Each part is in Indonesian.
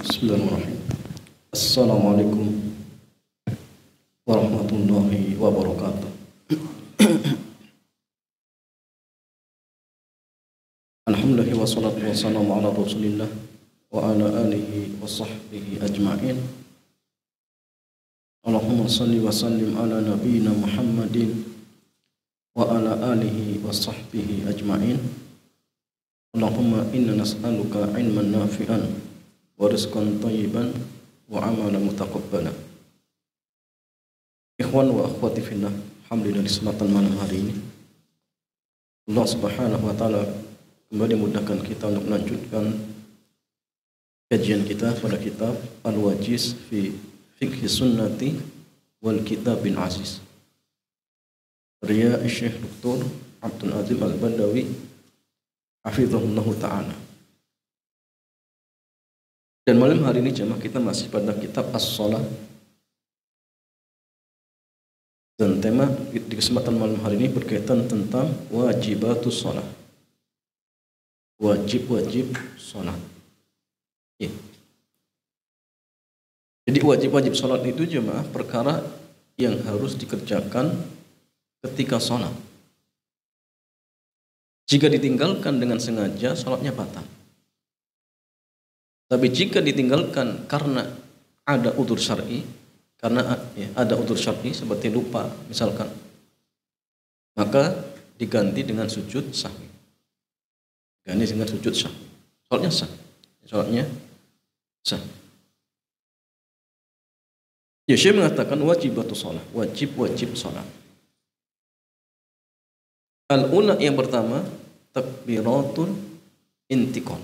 Bismillahirrahmanirrahim. Assalamualaikum warahmatullahi wabarakatuh. Alhamdulillah wassalatu wassalamu ala Rasulillah wa ala alihi wa sahbihi ajma'in. Allahumma salli wa sallim ala nabiyyina Muhammadin wa ala alihi wa sahbihi ajma'in. Allahumma inna nas'aluka ilman nafi'an wa rizqan thayyiban wa amalan mutaqabbalan. Ikhwan wa akhwati fillah, alhamdulillah di kesempatan malam hari ini Allah Subhanahu wa taala kembali mudahkan kita untuk melanjutkan kajian kita pada kitab Al-Wajiz fi Fiqh Sunnati wal Kitabil Aziz karya Syekh Dr. Abdul Azim Al-Badawi hafizahullah ta'ala. Dan malam hari ini jemaah kita masih pada kitab As-Shalah. Dan tema di kesempatan malam hari ini berkaitan tentang wajibatus shalah. Wajib-wajib salat. Ya. Jadi wajib-wajib salat itu jemaah perkara yang harus dikerjakan ketika salat. Jika ditinggalkan dengan sengaja, salatnya batal. Tapi jika ditinggalkan karena ada udzur syar'i, ada udzur syar'i seperti lupa misalkan, maka diganti dengan sujud sahwi. Ganti dengan sujud sahwi. Salatnya sah. Salatnya sah. Ya, Syekh mengatakan wajibatus shalah, wajib salat. Al-ula yang pertama takbiratul intiqal.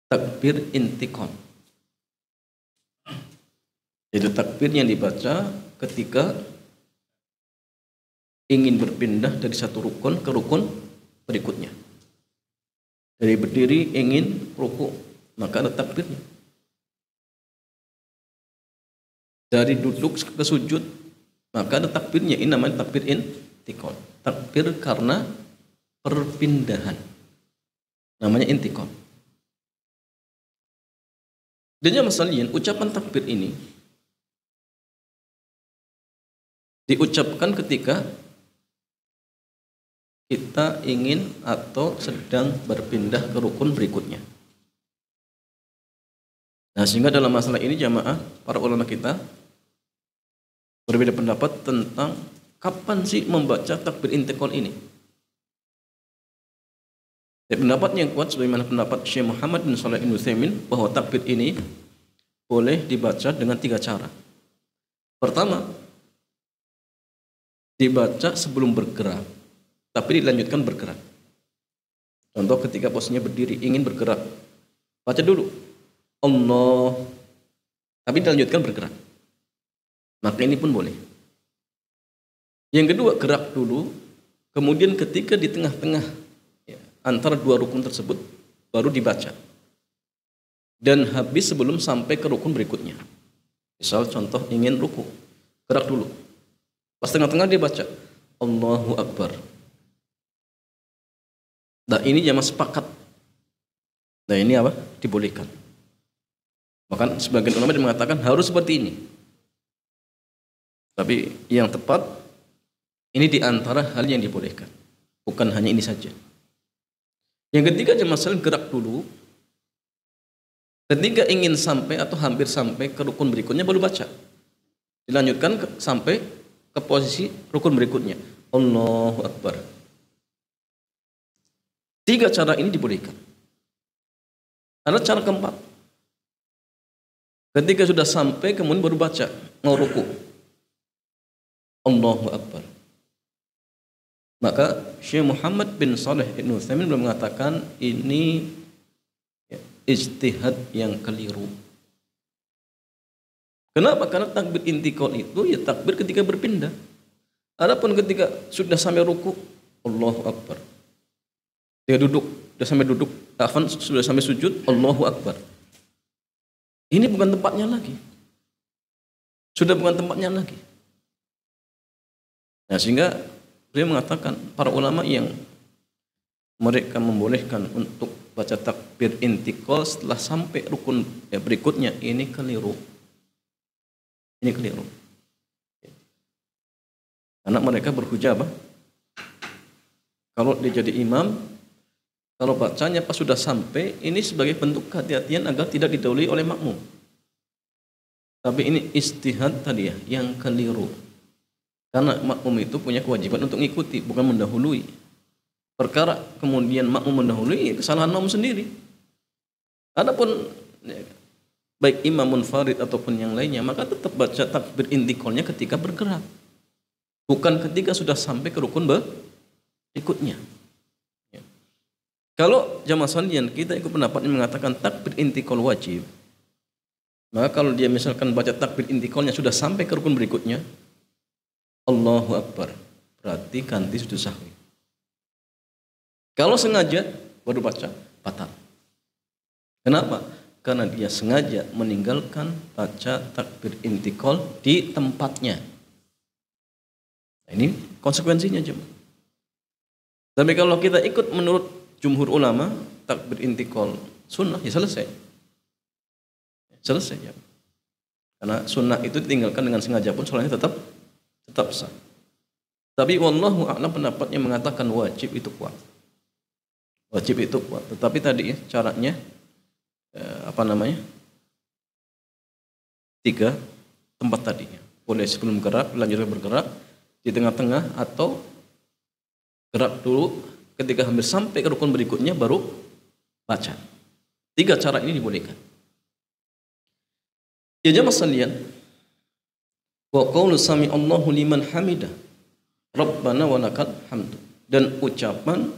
Takbir intiqal. Itu takbir yang dibaca ketika ingin berpindah dari satu rukun ke rukun berikutnya. Dari berdiri ingin rukuk, maka ada takbirnya. Dari duduk ke sujud, maka ada takbirnya. Ini namanya takbir intiqal. Takbir karena perpindahan. Namanya intiqal. Dan yang masalihin, ucapan takbir ini diucapkan ketika kita ingin atau sedang berpindah ke rukun berikutnya. Nah, sehingga dalam masalah ini jamaah, para ulama kita berbeda pendapat tentang kapan sih membaca takbir intiqal ini. Dan pendapat yang kuat sebagaimana pendapat Syekh Muhammad bin Shalih Al-Utsaimin bahwa takbir ini boleh dibaca dengan 3 cara. Pertama, dibaca sebelum bergerak, tapi dilanjutkan bergerak. Contoh ketika posisinya berdiri ingin bergerak, baca dulu Allah, tapi dilanjutkan bergerak. Maka ini pun boleh. Yang kedua, gerak dulu, kemudian ketika di tengah-tengah antara 2 rukun tersebut baru dibaca. Dan habis sebelum sampai ke rukun berikutnya. Misal contoh ingin ruku, gerak dulu. Pas tengah-tengah dia baca Allahu Akbar. Nah, ini jamaah sepakat. Nah, ini apa? Dibolehkan. Bahkan sebagian ulama mengatakan harus seperti ini. Tapi yang tepat ini di antara hal yang dibolehkan. Bukan hanya ini saja. Yang ketiga jemaah sekalian, gerak dulu. Ketika ingin sampai atau hampir sampai ke rukun berikutnya baru baca. Dilanjutkan sampai ke posisi rukun berikutnya. Allahu Akbar. 3 cara ini dibolehkan. Ada cara keempat. Ketika sudah sampai kemudian baru baca, mau ruku. Allahu Akbar. Maka Syekh Muhammad bin Shalih Al-Utsaimin belum mengatakan ini ijtihad yang keliru. Kenapa? Karena takbir intiqal itu ya takbir ketika berpindah. Adapun ketika sudah sampai ruku, Allahu Akbar. Ketika duduk, sudah sampai sujud, Allahu Akbar. Ini bukan tempatnya lagi. Sudah bukan tempatnya lagi. Nah, sehingga beliau mengatakan para ulama yang mereka membolehkan untuk baca takbir intikal setelah sampai rukun berikutnya, ini keliru. Ini keliru. Karena mereka berhujah apa? Kalau dia jadi imam, kalau bacanya pas sudah sampai, ini sebagai bentuk kehati-hatian agar tidak didahului oleh makmum. Tapi ini istihad tadi ya, yang keliru. Karena makmum itu punya kewajiban untuk mengikuti, bukan mendahului. Perkara kemudian makmum mendahului, kesalahan makmum sendiri. Adapun ya, baik imam munfarid ataupun yang lainnya, maka tetap baca takbir intiqalnya ketika bergerak. Bukan ketika sudah sampai ke rukun berikutnya. Ya. Kalau jamaah sekalian, kita ikut pendapat yang mengatakan takbir intiqal wajib. Maka kalau dia misalkan baca takbir intiqalnya sudah sampai ke rukun berikutnya, Allahu Akbar, berarti ganti sujud sahwi. Kalau sengaja baru baca, batal. Kenapa? Karena dia sengaja meninggalkan baca takbir intiqal di tempatnya. Nah, ini konsekuensinya jemaah. Tapi kalau kita ikut menurut jumhur ulama, takbir intiqal sunnah, ya selesai. Selesai ya. Karena sunnah itu ditinggalkan dengan sengaja pun sholatnya tetap sah. Tapi wallahu a'lam pendapatnya mengatakan wajib itu kuat. Wajib itu kuat. Tetapi tadi ya, caranya tiga tempat tadi. Boleh sebelum gerak, lanjut bergerak, di tengah-tengah, atau gerak dulu ketika hampir sampai ke rukun berikutnya baru baca. Tiga cara ini dibolehkan. Ya jamaah sekalian, wa qaulu sami Allahu liman hamidah Rabbana wa lakal hamdu, dan ucapan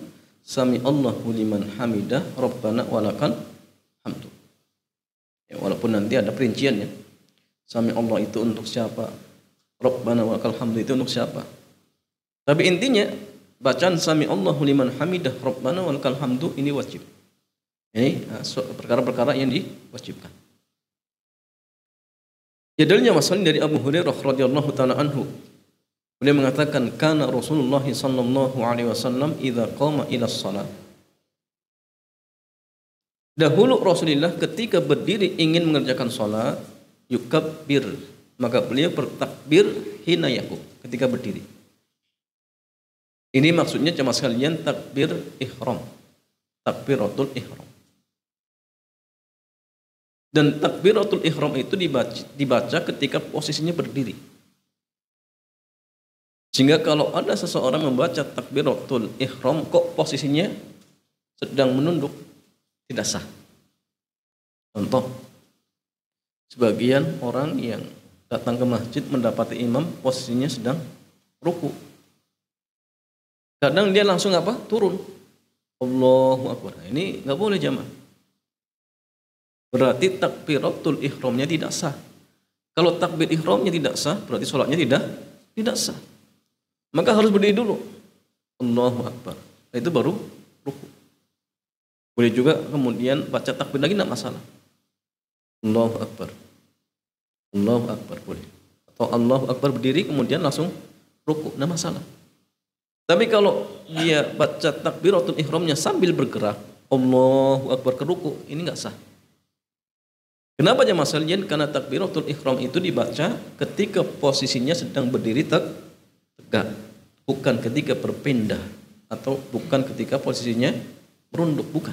sami Allahu liman hamidah Rabbana wa lakal hamdu. Ya, walaupun nanti ada perinciannya. Sami Allah itu untuk siapa? Rabbana wa lakal hamdu itu untuk siapa? Tapi intinya bacaan sami Allahu liman hamidah Rabbana wa lakal hamdu ini wajib. Ini perkara-perkara yang diwajibkan. Ya dalilnya masalah dari Abu Hurairah radhiyallahu taala anhu. Beliau mengatakan kana Rasulullah sallallahu alaihi wasallam idza qama ila shalah. Dahulu Rasulullah ketika berdiri ingin mengerjakan salat, yukabbir, maka beliau bertakbir hina yaqum, ketika berdiri. Ini maksudnya jemaah sekalian takbir ihram. Takbiratul ihram. Dan takbiratul ihram itu dibaca ketika posisinya berdiri. Sehingga kalau ada seseorang membaca takbiratul ihram kok posisinya sedang menunduk, tidak sah. Contoh, sebagian orang yang datang ke masjid mendapati imam posisinya sedang ruku. Kadang dia langsung apa? Turun. Allahu Akbar. Ini nggak boleh jamaah. Berarti takbiratul ihramnya tidak sah. Kalau takbir ihramnya tidak sah, berarti sholatnya tidak sah. Maka harus berdiri dulu. Allahu Akbar. Itu baru ruku. Boleh juga kemudian baca takbir lagi, tidak masalah. Allahu Akbar. Allahu Akbar boleh. Atau Allahu Akbar berdiri kemudian langsung ruku, tidak masalah. Tapi kalau dia baca takbiratul ihramnya sambil bergerak, Allahu Akbar ke ruku, ini nggak sah. Kenapa jemaah sekalian? Karena takbiratul ihram itu dibaca ketika posisinya sedang berdiri tegak, bukan ketika berpindah atau bukan ketika posisinya merunduk, bukan.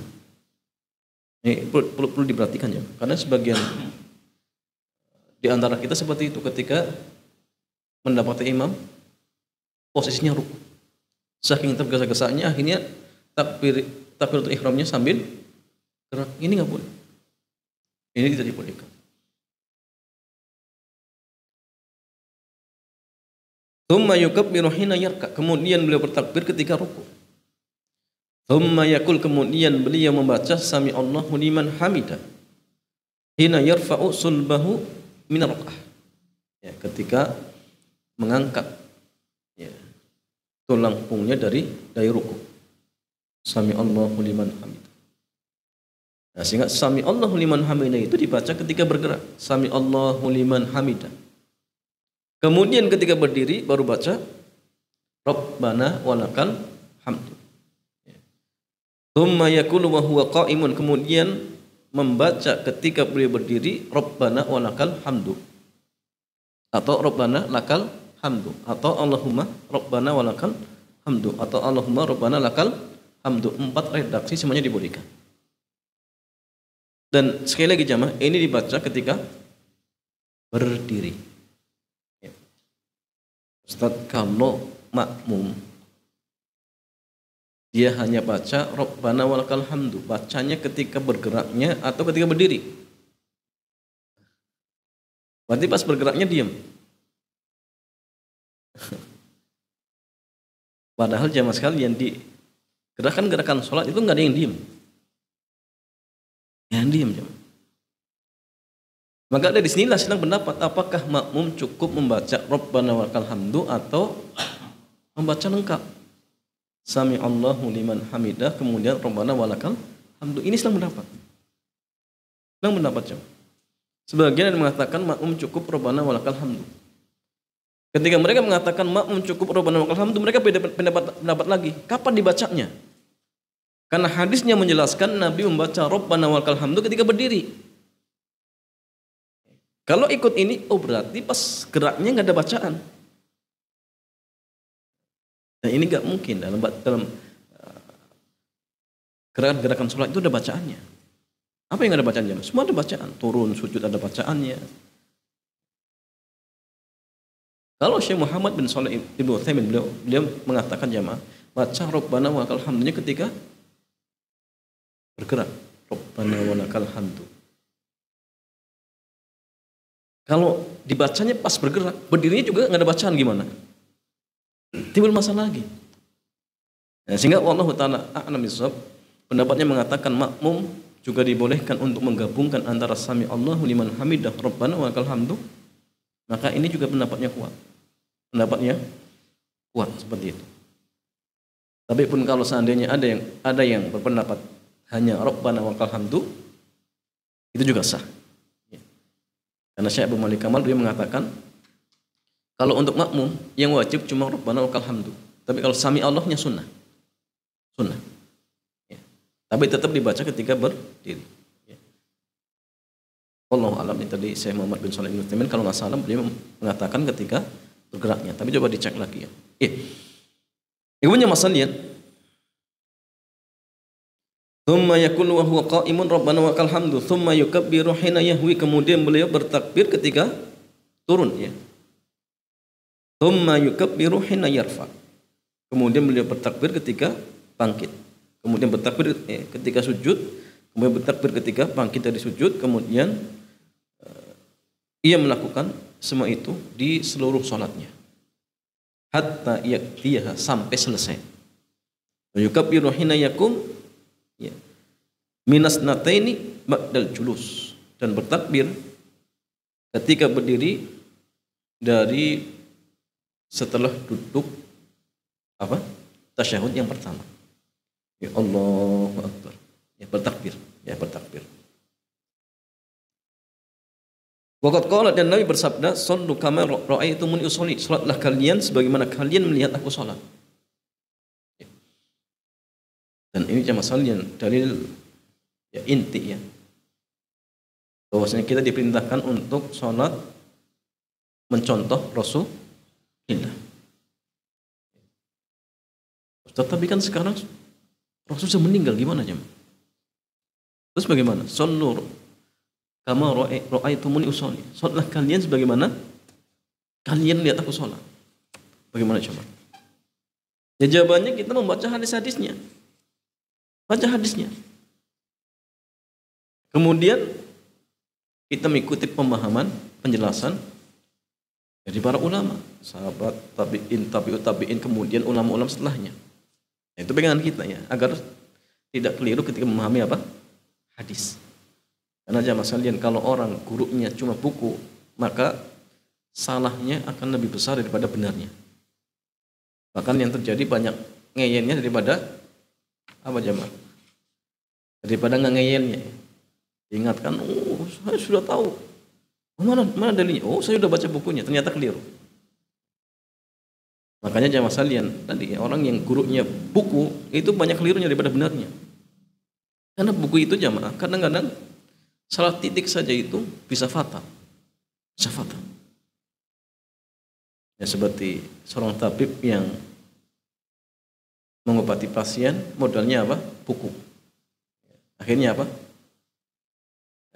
Ini perlu diperhatikan ya, karena sebagian di antara kita seperti itu ketika mendapati imam posisinya ruku, saking tergesa-gesanya akhirnya takbiratul ihramnya sambil gerak. Ini nggak boleh. Ini tidak dibolehkan. Tsumma yukabbiru hina yarka, kemudian beliau bertakbir ketika ruku. Tsumma yaqul, kemudian beliau membaca sami Allahu liman hamidah hina yarfa'u sulbahu min ar-rak'ah. Ya, ketika mengangkat ya, tulang punggungnya dari ruku. Sami Allahu liman hamidah. Nah, sehingga sami Allahu liman hamidah itu dibaca ketika bergerak. Sami Allahu liman hamidah. Kemudian ketika berdiri baru baca Rabbana walakal hamdu. Tsumma yaqulu wa huwa qa'imun, kemudian membaca ketika beliau berdiri, Rabbana walakal hamdu, atau Rabbana lakal hamdu, atau Allahumma Rabbana walakal hamdu, atau Allahumma Rabbana lakal hamdu. 4 redaksi semuanya dibolehkan. Dan sekali lagi jamaah, ini dibaca ketika berdiri. Ustaz, kalau makmum dia hanya baca Rabbana walakal hamdu, bacanya ketika bergeraknya atau ketika berdiri? Berarti pas bergeraknya diam. Padahal jamaah sekalian, di gerakan-gerakan sholat itu nggak ada yang diem. Yang diem jemaah. Maka dari sinilah sedang pendapat, apakah makmum cukup membaca Rabbana walakal hamdu atau membaca lengkap Sami Allahu liman hamidah kemudian Rabbana walakal hamdu. Ini sedang pendapat. Sedang pendapat jemaah. Sebagian yang mengatakan makmum cukup Rabbana walakal hamdu. Ketika mereka mengatakan makmum cukup Rabbana walakal hamdu, mereka beda pendapat lagi. Kapan dibacanya? Karena hadisnya menjelaskan Nabi membaca Rabbana walakal hamdu ketika berdiri. Kalau ikut ini, oh berarti pas geraknya nggak ada bacaan. Nah ini nggak mungkin dalam gerakan-gerakan sholat itu ada bacaannya. Apa yang ada bacaannya? Semua ada bacaan. Turun, sujud ada bacaannya. Kalau Syekh Muhammad bin Shalih Ibnu Utsaimin beliau mengatakan jamaah, baca Rabbana walakal hamdunya ketika bergerak. Rabbana walakal hamdu. Kalau dibacanya pas bergerak, berdirinya juga nggak ada bacaan gimana? Timbul masalah lagi. Nah, sehingga Allah Ta'ala a'lam bishawab, pendapatnya mengatakan makmum juga dibolehkan untuk menggabungkan antara Sami Allahu liman hamidah Rabbana walakal hamdu. Maka ini juga pendapatnya kuat. Pendapatnya kuat seperti itu. Tapi pun kalau seandainya ada yang berpendapat hanya Rabbana walakal hamdu, itu juga sah. Karena Syekh Abu Malik Kamal dia mengatakan kalau untuk makmum yang wajib cuma Rabbana walakal hamdu. Tapi kalau Sami Allahnya sunnah. Sunnah. Ya. Tapi tetap dibaca ketika berdiri. Ya. Wallahu a'lam. Ini tadi Syekh Muhammad bin Shalih Ibnu Utsaimin kalau nggak salah beliau mengatakan ketika bergeraknya. Tapi coba dicek lagi ya. Ibunya masalian. Thumma yaqulu wa huwa qa'imun Rabbana walakal hamdu, thumma yukabbiru hina yahwi, kemudian beliau bertakbir ketika turun ya. Thumma yukabbiru hina yarfa. Kemudian beliau bertakbir ketika bangkit. Kemudian bertakbir ketika sujud, kemudian bertakbir ketika bangkit dari sujud, kemudian ia melakukan semua itu di seluruh salatnya. Hatta yaktiha, sampai selesai. Yukabbiru hina yakum ya. Minas nataini ba'dal julus, dan bertakbir ketika berdiri dari setelah duduk tasyahud yang pertama. Ya Allahu Akbar. Ya bertakbir. Waqad qala, dan Nabi bersabda, "Shallu kama ra'aitumuni usolli." Salatlah kalian sebagaimana kalian melihat aku salat. Dan ini jamaah sekalian dalil ya inti ya. Bahwasanya kita diperintahkan untuk sholat mencontoh Rasulullah. Tetapi kan sekarang Rasul sudah meninggal, gimana jemaah? Terus bagaimana? Shallu kama ra'aitumuni usolli. Sholatlah kalian sebagaimana kalian lihat aku sholat. Bagaimana jemaah? Ya jawabannya kita membaca hadis-hadisnya. Baca hadisnya. Kemudian kita mengikuti pemahaman, penjelasan dari para ulama, sahabat, tabi'in, kemudian ulama-ulama setelahnya. Itu pegangan kita ya, agar tidak keliru ketika memahami hadis. Karena jamaah sekalian, kalau orang gurunya cuma buku, maka salahnya akan lebih besar daripada benarnya. Bahkan yang terjadi banyak ngeyennya daripada jamaah? Daripada nggak ngeyelnya. Diingatkan, oh saya sudah tahu. Mana dalilnya? Oh saya sudah baca bukunya, ternyata keliru. Makanya jamaah sekalian, tadi orang yang gurunya buku itu banyak kelirunya daripada benarnya. Karena buku itu jamaah kadang-kadang salah titik saja itu bisa fatal. Bisa fatal. Ya seperti seorang tabib yang mengobati pasien, modalnya apa? Buku. Akhirnya apa?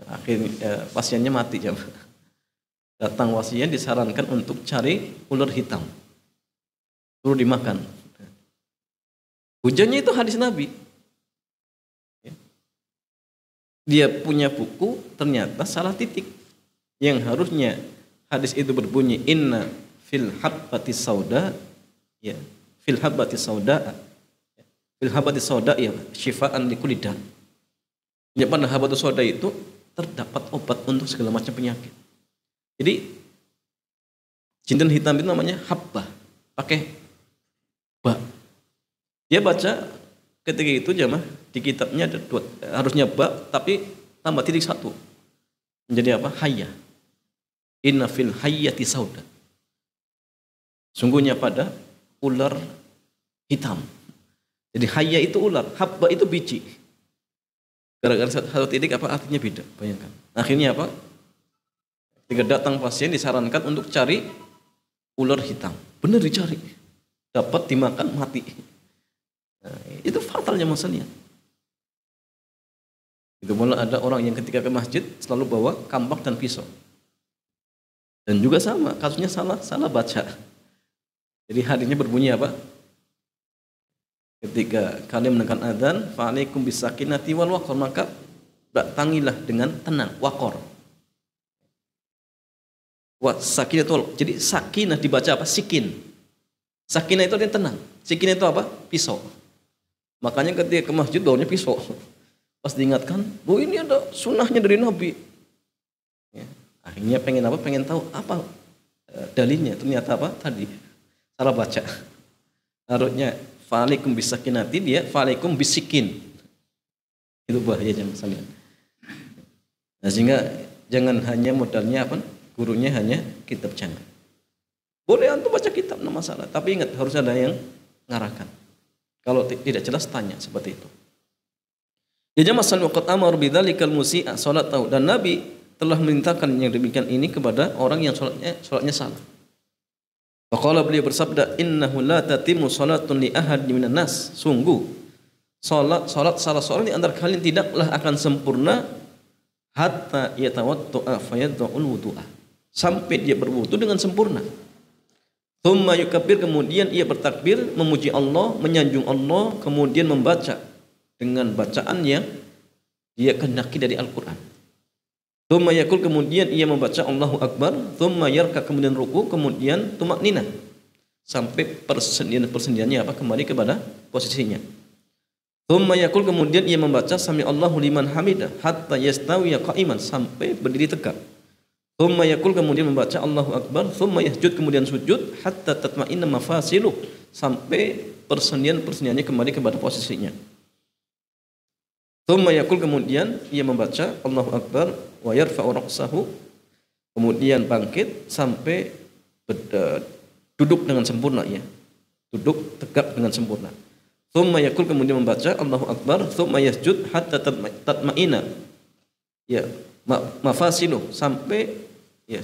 Akhirnya pasiennya mati jamaah. Datang pasien disarankan untuk cari ular hitam. Suruh dimakan. Hujannya itu hadis Nabi. Dia punya buku, ternyata salah titik. Yang harusnya hadis itu berbunyi inna fil habbati sauda, ya, fil habbati sauda, fil habbati sauda ya syifaan likulli da. Ya, pada habbatus sauda itu terdapat obat untuk segala macam penyakit. Jadi jinten hitam itu namanya habbah, pakai ba. Dia baca ketika itu jamaah di kitabnya ada dua, harusnya ba tapi tambah titik satu menjadi apa? Hayya. Inna fil hayyati sauda. Sungguhnya pada ular hitam. Jadi hayya itu ular, habba itu biji. Gara-gara satu titik apa artinya beda, bayangkan. Akhirnya apa? Ketika datang pasien disarankan untuk cari ular hitam. Benar dicari. Dapat dimakan mati. Nah, itu fatalnya masalahnya. Itu malah ada orang yang ketika ke masjid selalu bawa kampak dan pisau. Dan juga sama, kasusnya salah baca. Jadi hadisnya berbunyi apa? Ketika kalian mendengarkan adzan, fa'alaikum bisakinati wal waqar, maka datangilah dengan tenang, waqar. Sakinatul. Jadi sakinah dibaca apa? Sikin. Sakinah itu artinya tenang. Sikinah itu apa? Pisau. Makanya ketika ke masjid baunya pisau. Pas diingatkan, "Bu, ini ada sunnahnya dari Nabi." Ya, akhirnya pengen apa? Pengen tahu apa dalilnya. Ternyata apa? Tadi salah baca. Harusnya fa'alaikum bisakinati, dia fa'alaikum bisikin. Itu bahaya jangan sampai. Nah, sehingga jangan hanya modalnya apa? Gurunya hanya kitab, jangan. Boleh antum baca kitab, no masalah. Tapi ingat harus ada yang ngarahkan. Kalau tidak jelas tanya seperti itu. Ya jamaah sallu qad amar bidzalikal musii'a salat tahu, dan Nabi telah memerintahkan yang demikian ini kepada orang yang salatnya salah. Faqala, beliau bersabda, innahu la tatimmu salatun li ahadin minan nas. Sungguh salat salah seorang di antara kalian tidaklah akan sempurna hatta yatawadda'a fayadha'ul wudu'a, sampai dia berwudu dengan sempurna. Tsumma yukabbir, kemudian ia bertakbir memuji Allah, menyanjung Allah, kemudian membaca dengan bacaan yang dia kehendaki dari Al-Qur'an. Tsumma yaqul, kemudian ia membaca Allahu Akbar, tsumma yarka, kemudian ruku, kemudian tumakninah, sampai persendiannya apa? Kembali kepada posisinya. Tsumma yaqul, kemudian ia membaca sami Allahu liman hamidah hatta yastawiya qa'iman, sampai berdiri tegak. Tsumma yaqul, kemudian membaca Allahu Akbar, tsumma yasjud, kemudian sujud hatta tatma'inna mafasiluh, sampai persendiannya kembali kepada posisinya. Tsumma yaqul, kemudian ia membaca Allahu Akbar wa yarfa'u ra'sahu, kemudian bangkit sampai duduk dengan sempurna, ya. Duduk tegak dengan sempurna. Tsumma yaqul, kemudian membaca Allahu Akbar, tsumma yasjud hatta tatma'inna, ya, mafasiluh, sampai, ya,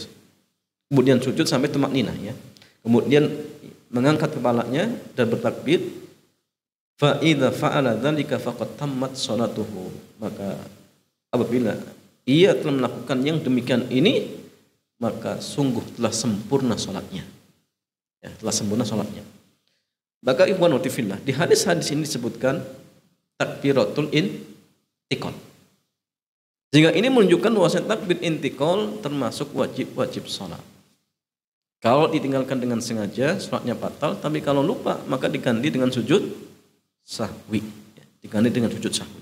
kemudian sujud sampai tumakninah, ya. Kemudian mengangkat kepalanya dan bertakbir. Fa idza fa'ala dzalika faqad tammat salatuhu, maka apabila ia telah melakukan yang demikian ini, maka sungguh telah sempurna salatnya. Ya, telah sempurna salatnya. Maka ikhwan fillah, di hadis-hadis ini disebutkan takbiratul intiqal. Sehingga ini menunjukkan bahwa takbir intiqal termasuk wajib salat. Kalau ditinggalkan dengan sengaja, salatnya batal, tapi kalau lupa maka diganti dengan sujud sahwi, ya, diganti dengan sujud sahwi.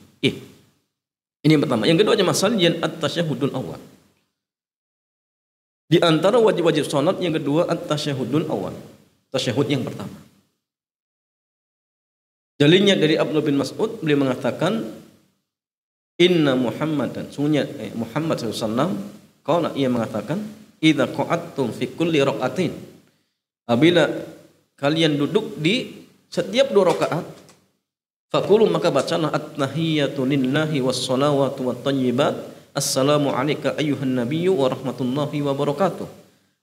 Ini yang pertama. Yang kedua, masalah yang at-tasyahudul awal. Di antara wajib-wajib salat yang kedua, at-tasyahudul awal, tasyahud yang pertama. Dalilnya dari Abdullah bin Mas'ud, beliau mengatakan, inna Muhammadan, sungguhnya Muhammad SAW, qala, ia mengatakan, idza qa'adtum fi kulli raq'atin, apabila kalian duduk di setiap 2 rakaat, Faqulu maka bacalah at-tahiyyatu lillahi was-salawatu wat-thayyibat. Assalamu alayka ayyuhan nabiyyu wa rahmatullahi wa barakatuh.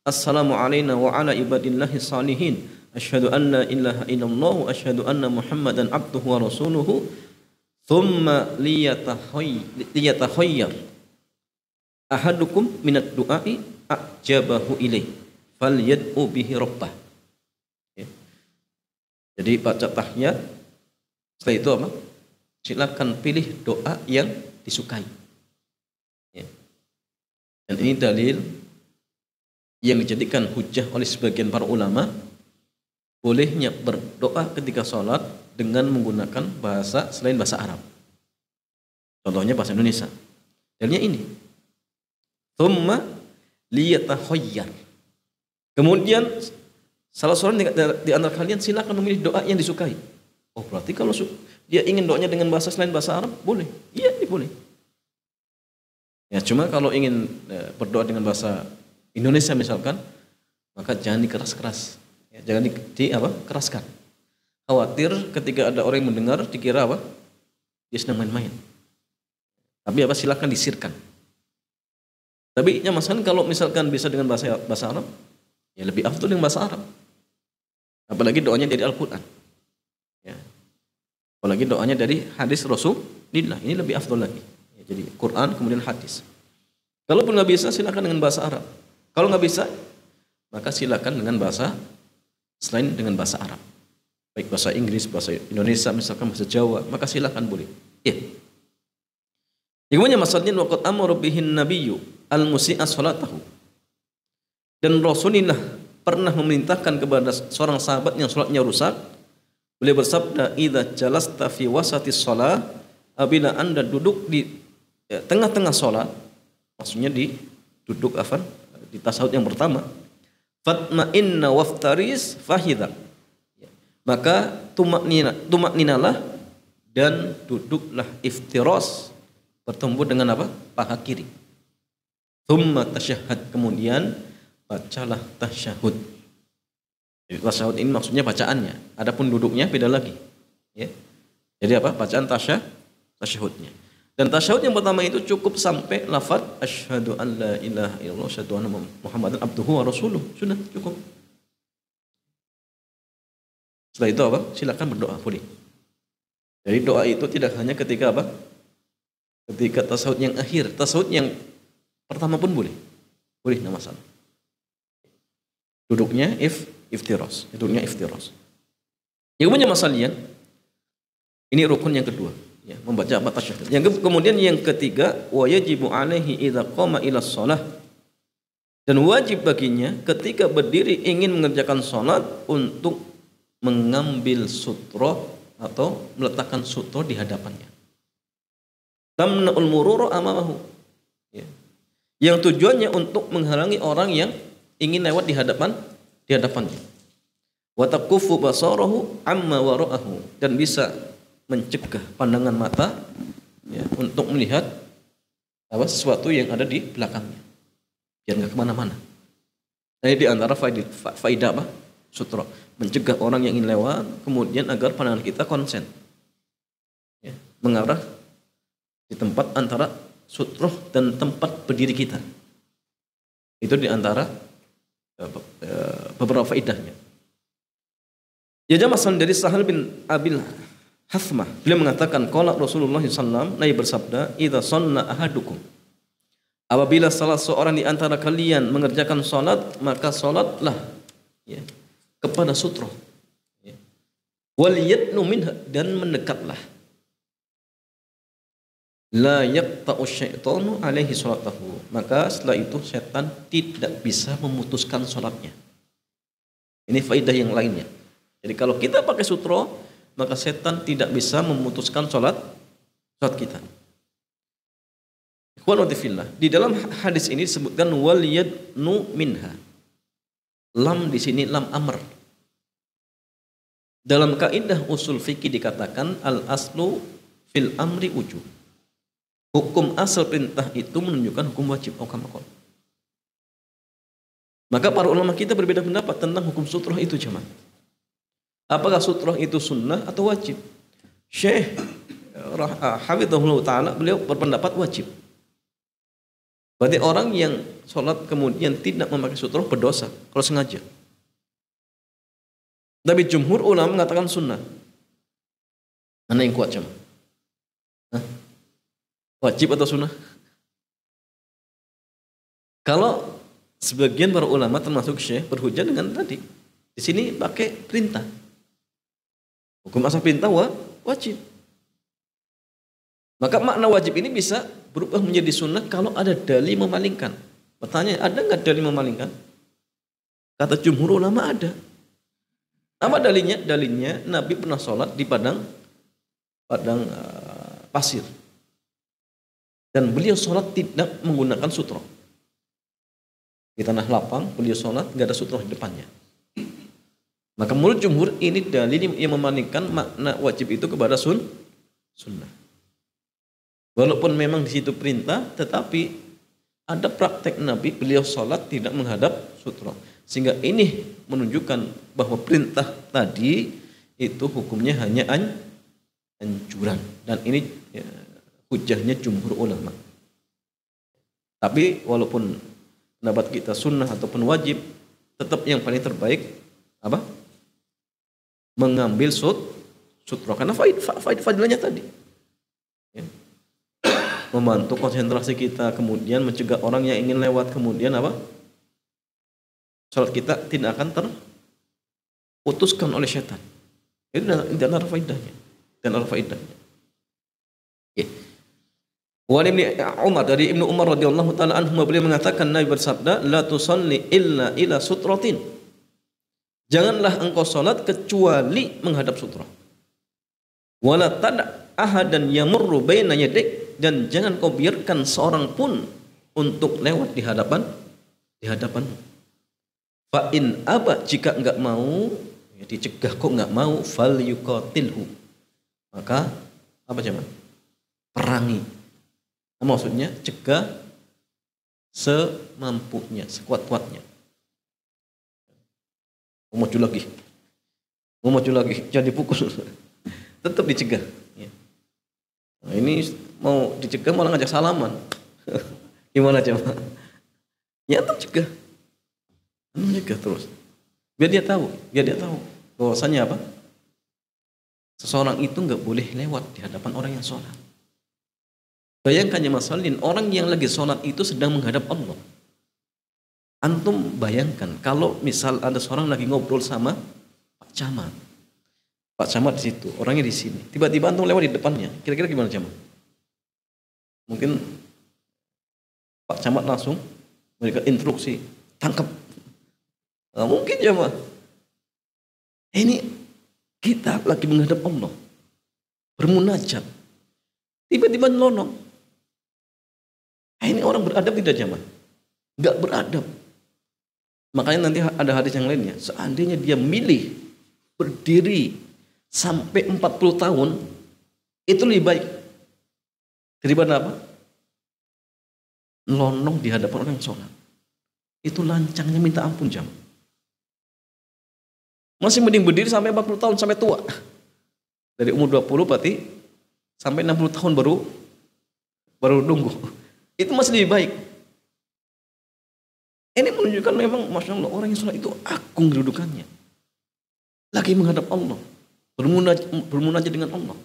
Assalamu alayna wa ala ibadillahi salihin. Asyhadu an la ilaha illallah wa asyhadu anna Muhammadan abduhu wa rasuluhu. Thumma liyatahayyar ahadukum minad du'ai ajabahu ilaih falyad'u bihi rabbah. Ya. Jadi baca tahiyat, setelah itu apa? Silakan pilih doa yang disukai. Ya. Dan ini dalil yang dijadikan hujjah oleh sebagian para ulama, bolehnya berdoa ketika sholat dengan menggunakan bahasa selain bahasa Arab. Contohnya bahasa Indonesia. Dalilnya ini. Thumma liyatahayyar. Kemudian salah seorang di antara kalian silakan memilih doa yang disukai. Oh, berarti kalau dia ingin doanya dengan bahasa selain bahasa Arab, boleh. Iya, boleh. Ya, cuma kalau ingin berdoa dengan bahasa Indonesia misalkan, maka jangan dikeras-keras. Ya, jangan keraskan. Khawatir ketika ada orang yang mendengar dikira apa? Dia sedang main-main. Tapi silakan disirkan. Tapi masalah kalau misalkan bisa dengan bahasa Arab, ya lebih afdal dengan bahasa Arab. Apalagi doanya dari Al-Quran. Ya. Apalagi doanya dari hadis Rasulullah, ini lebih afdal lagi. Ya, jadi Quran kemudian hadis. Kalaupun nggak bisa, silakan dengan bahasa Arab. Kalau nggak bisa, maka silakan dengan bahasa selain dengan bahasa Arab. Baik bahasa Inggris, bahasa Indonesia, misalkan bahasa Jawa, maka silakan boleh. Ya. Kemudian masalahnya waqad amara bihin nabiyyu al-musi'a salatahu. Dan Rasulullah pernah memerintahkan kepada seorang sahabat yang salatnya rusak. Beliau bersabda, "Idza jalasta fi wasatis shalah," apabila Anda duduk di tengah-tengah salat, maksudnya di duduk di tasyahud yang pertama, "Fatma'inna waftaris fahidha." Maka tumakninalah dan duduklah iftiras, bertemu dengan paha kiri. Thumma tasyahhad, kemudian bacalah tasyahud. Tasyahud ini maksudnya bacaannya. Adapun duduknya beda lagi. Ya. Jadi bacaan tasyahudnya. Dan tasyahud yang pertama itu cukup sampai lafaz asyhadu an la ilaha illallah wa asyhadu anna Muhammadan abduhu wa rasuluh. Sudah cukup. Setelah itu silakan berdoa boleh. Jadi doa itu tidak hanya ketika ketika tasyahud yang akhir, tasyahud yang pertama pun boleh. Boleh, enggak masalah. Duduknya iftiras. Duduknya iftiras. Yang punya masalahnya, ini rukun yang kedua, ya, membaca tasyahud. Kemudian yang ketiga, wa yajibu alaihi idza qama ila shalah. Dan wajib baginya ketika berdiri ingin mengerjakan salat untuk mengambil sutroh atau meletakkan sutroh di hadapannya. Tamna'ul mururu amamahu. Ya. Yang tujuannya untuk menghalangi orang yang ingin lewat di hadapannya. Wa taqufu basarahu amma wara'ahu, dan bisa mencegah pandangan mata, ya, untuk melihat sesuatu yang ada di belakangnya. Biar enggak kemana-mana. Ini di antara faidah sutra, mencegah orang yang ingin lewat, kemudian agar pandangan kita konsen, ya, mengarah di tempat antara sutroh dan tempat berdiri kita. Itu di antara beberapa faedahnya. Ya, masalah dari Sahal bin Abil Hathmah, beliau mengatakan, qala Rasulullah SAW, Nabi bersabda, idza shalla ahadukum, apabila salah seorang di antara kalian mengerjakan salat, maka salatlah, ya, kepada sutroh, ya. Wal yadnu minha, dan mendekatlah. La yaqta'u syaitanu alaihi salatahu, maka setelah itu setan tidak bisa memutuskan salatnya. Ini faedah yang lainnya. Jadi kalau kita pakai sutro, maka setan tidak bisa memutuskan salat kita. Ikhwan fillah, di dalam hadis ini disebutkan wal yadnu minha. Lam di sini lam amr. Dalam kaidah usul fikih dikatakan al aslu fil amri wujub. Hukum asal perintah itu menunjukkan hukum wajib. Maka para ulama kita berbeda pendapat tentang hukum sutroh itu, jemaah. Apakah sutroh itu sunnah atau wajib? Syekh Hafizahullah Ta'ala beliau berpendapat wajib. Berarti orang yang sholat kemudian tidak memakai sutra berdosa kalau sengaja. Tapi jumhur ulama mengatakan sunnah. Mana yang kuat cuma? Wajib atau sunnah? Kalau sebagian para ulama termasuk Syekh berhujjah dengan tadi. Di sini pakai perintah. Hukum asal perintah wajib. Maka makna wajib ini bisa berubah menjadi sunnah kalau ada dalil memalingkan. Pertanyaan, ada nggak dalil memalingkan? Kata jumhur ulama ada. Apa dalilnya? Dalilnya Nabi pernah sholat di padang pasir. Dan beliau sholat tidak menggunakan sutra. Di tanah lapang, beliau sholat nggak ada sutra di depannya. Maka menurut jumhur ini dalil yang memalingkan makna wajib itu kepada sunnah. Walaupun memang di situ perintah, tetapi ada praktek Nabi beliau sholat tidak menghadap sutra. Sehingga ini menunjukkan bahwa perintah tadi itu hukumnya hanya anjuran. Dan ini ya, hujahnya jumhur ulama. Tapi walaupun pendapat kita sunnah ataupun wajib, tetap yang paling terbaik apa? Mengambil sutra. Karena fadilahnya tadi. Ya. Membantu konsentrasi kita, kemudian mencegah orang yang ingin lewat, kemudian apa? Salat kita tidak akan terputuskan oleh setan. Itu dan ada faedahnya. Wa Ibnu Umar, dari Ibnu Umar radhiyallahu taala anhu, beliau mengatakan Nabi bersabda, la tusalli illa ila sutratin. Janganlah engkau salat kecuali menghadap sutra. Wala tada ahadan yamurru baina yadik, dan jangan kau biarkan seorang pun untuk lewat di hadapanmu. Fa in aba, jika enggak mau, ya dicegah kok enggak mau, fal yuqatilhu, maka apa jaman? Perangi. Maksudnya cegah semampunya, sekuat-kuatnya. Mau maju lagi, jangan dipukul. Tetap dicegah. Nah, ini mau dicegah malah ngajak salaman. Gimana coba? Ya tetap cegah. Mencegah terus. Biar dia tahu bahwasanya apa? Seseorang itu nggak boleh lewat di hadapan orang yang sholat. Bayangkan ya Mas Walin, orang yang lagi sholat itu sedang menghadap Allah. Antum bayangkan kalau misal ada seorang lagi ngobrol sama Pak Camat. Pak Camat di situ, orangnya di sini. Tiba-tiba antum lewat di depannya. Kira-kira gimana Camat? Mungkin Pak Camat langsung memberikan instruksi, tangkap. Nah, mungkin Camat. Ini kita lagi menghadap Allah, bermunajat. Tiba-tiba nyelonong. Ini orang beradab tidak Camat? Enggak beradab. Makanya nanti ada hadis yang lainnya. Seandainya dia milih berdiri sampai 40 tahun, itu lebih baik daripada apa? Lonong di hadapan orang yang sholat. Itu lancangnya minta ampun Jam. Masih mending berdiri sampai 40 tahun sampai tua. Dari umur 20 berarti sampai 60 tahun baru nunggu. Itu masih lebih baik. Ini menunjukkan memang Masya Allah orang yang sholat itu agung kedudukannya. Lagi menghadap Allah. Bermunajat dengan Allah.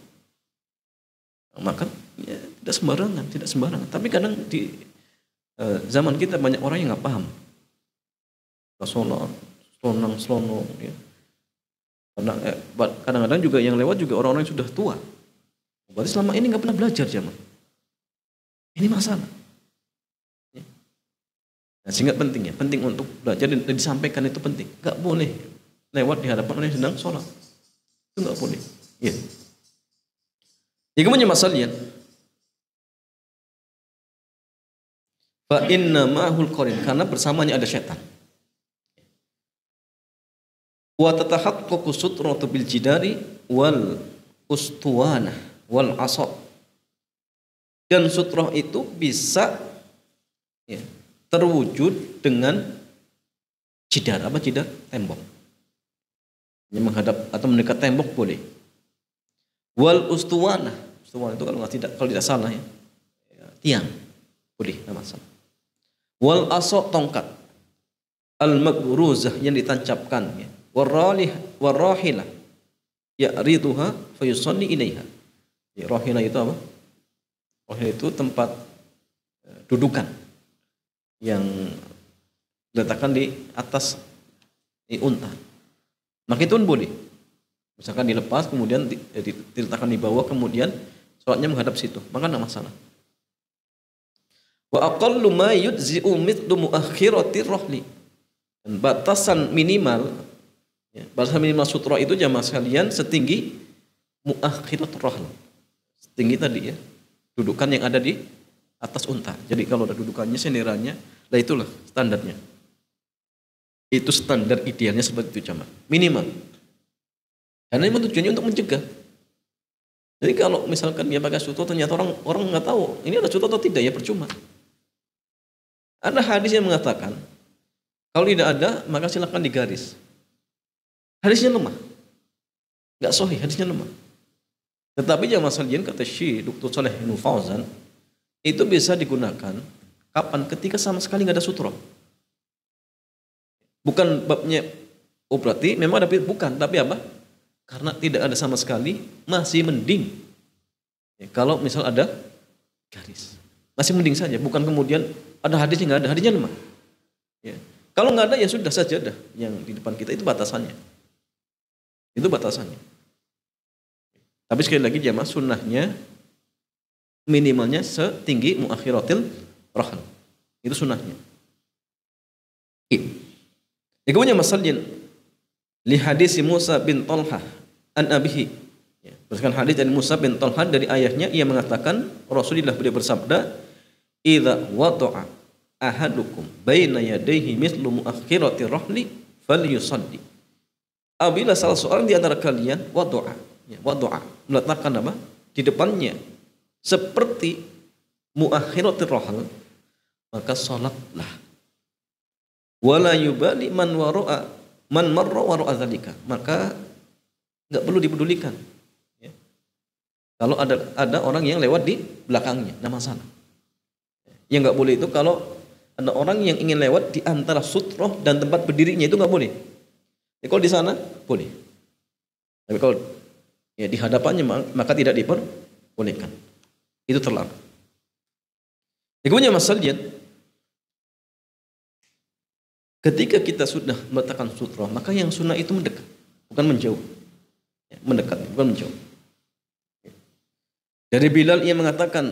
Maka ya, tidak sembarangan. Tapi kadang di zaman kita banyak orang yang nggak paham. Sholat, selonong, ya. Kadang-kadang juga yang lewat juga orang-orang yang sudah tua. Berarti selama ini nggak pernah belajar zaman. Ini masalah. Ya. Nah, sehingga penting untuk belajar dan disampaikan itu penting. Nggak boleh lewat di hadapan orang yang sedang sholat. Itu nggak boleh. Ya. Jadi kemudian masalahnya, fa inna ma'hul qarin, karena bersamanya ada syaitan. Wa tatahaqqaqu sutratu bil jidari wal ustuwanah wal asab. Dan sutrah itu bisa ya, terwujud dengan jidar. Apa jidar? Tembok. Yang menghadap atau mendekat tembok boleh. Wal ustuwanah. Ustuwanah itu kalau tidak salah ya. Tiang. Boleh, enggak masalah. Wal asok tongkat. Al magruzah yang ditancapkan ya. Warahilah ya'riduha fayusalli ilaiha. Ya, rahilah itu apa? Rahilah itu tempat dudukan yang diletakkan di atas unta. Maka itu pun boleh. Misalkan dilepas kemudian diletakkan di bawah kemudian sholatnya menghadap situ, maka tidak masalah. Wa aqallu ma yujzi'u mithlu muakhiratir rahli. Dan batasan minimal sutra itu jamaah sekalian setinggi muakhiratur rahl. Setinggi tadi ya, dudukan yang ada di atas unta. Jadi kalau ada dudukannya senderannya, lah itulah standarnya. Itu standar idealnya seperti itu jamaah. Minimal. Karena ini tujuannya untuk mencegah. Jadi kalau misalkan dia pakai sutra ternyata orang nggak tahu ini ada sutra atau tidak, ya percuma. Ada hadis yang mengatakan kalau tidak ada maka silakan digaris. Hadisnya lemah, nggak sahih, hadisnya lemah. Tetapi jamaah sekalian kata Syekh Dr. Shalih bin Fauzan itu bisa digunakan kapan? Ketika sama sekali nggak ada sutra. Bukan babnya berarti memang ada, bukan, tapi apa? Karena tidak ada sama sekali masih mending. Ya, kalau misal ada garis masih mending saja, bukan kemudian ada hadisnya nggak ada, hadisnya lemah. Ya. Kalau nggak ada ya sudah saja dah yang di depan kita itu batasannya. Itu batasannya. Tapi sekali lagi jamaah sunnahnya minimalnya setinggi muakhiratil rahl. Itu sunnahnya. Kemudian masalahnya li hadis Musa bin Talhah an abihi. Ya, berdasarkan hadis dari Musa bin Talhah dari ayahnya, ia mengatakan Rasulullah beliau bersabda, "Idza wada'a ahadukum baina yadayhi mithlu muakhirati rahli falyusalli." Apabila salah seorang di antara kalian wada'a, meletakkan apa? Di depannya seperti muakhirati rahl, maka salatlah. Wala yubali man marra wara'a dzalika. Maka enggak perlu dipedulikan. Ya. Kalau ada orang yang lewat di belakangnya, enggak masalah. Yang enggak boleh itu kalau ada orang yang ingin lewat di antara sutroh dan tempat berdirinya, itu enggak boleh. Ya, kalau di sana boleh. Tapi kalau ya di hadapannya maka tidak diperbolehkan. Itu terlarang. Kemudian masalahnya ketika kita sudah meletakkan sutroh, maka yang sunnah itu mendekat, bukan menjauh. Ya, mendekat, bukan menjauh. Dari Bilal ia mengatakan,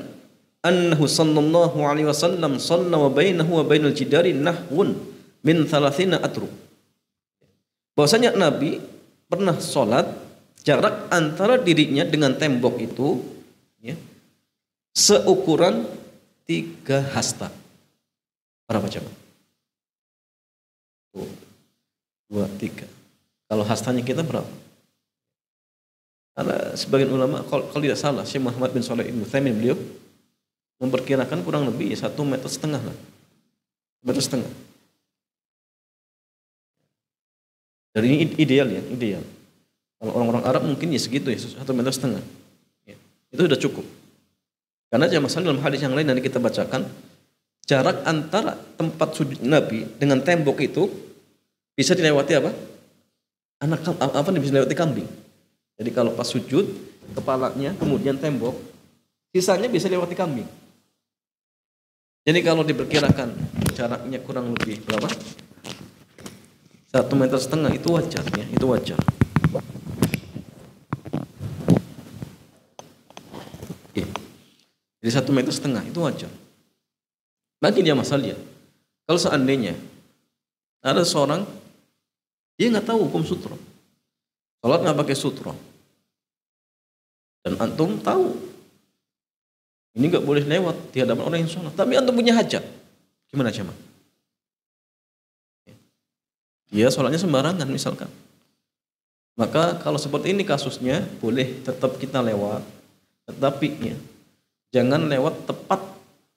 annahu sallallahu alaihi wasallam shalla wa bainahu wa bainal jidari nahwun min 30 atru. Bahwasanya Nabi pernah sholat jarak antara dirinya dengan tembok itu ya, seukuran 3 hasta. Berapa coba? 2, 3. Kalau hastanya kita berapa? Ada sebagian ulama, kalau tidak salah, Syekh Muhammad bin Shalih bin Utsaimin beliau memperkirakan kurang lebih 1,5 meter lah. 1,5 meter. Jadi ini ideal ya, ideal. Kalau orang-orang Arab mungkin ya segitu ya, 1,5 meter. Ya, itu sudah cukup. Karena jamaah dalam hadis yang lain nanti kita bacakan, jarak antara tempat sujud Nabi dengan tembok itu bisa dilewati apa? Bisa dilewati kambing. Jadi kalau pas sujud, kepalanya kemudian tembok, sisanya bisa lewati kambing. Jadi kalau diperkirakan jaraknya kurang lebih berapa? 1,5 meter itu wajar ya, itu wajar. Oke. Jadi 1,5 meter itu wajar. Lagi dia masalah. Kalau seandainya ada seorang dia nggak tahu hukum sutra, sholat nggak pakai sutra, dan antum tahu ini nggak boleh lewat di hadapan orang yang sholat, tapi antum punya hajat, gimana cuma? Dia sholatnya sembarangan misalkan. Maka kalau seperti ini kasusnya boleh tetap kita lewat, tetapi ya, jangan lewat tepat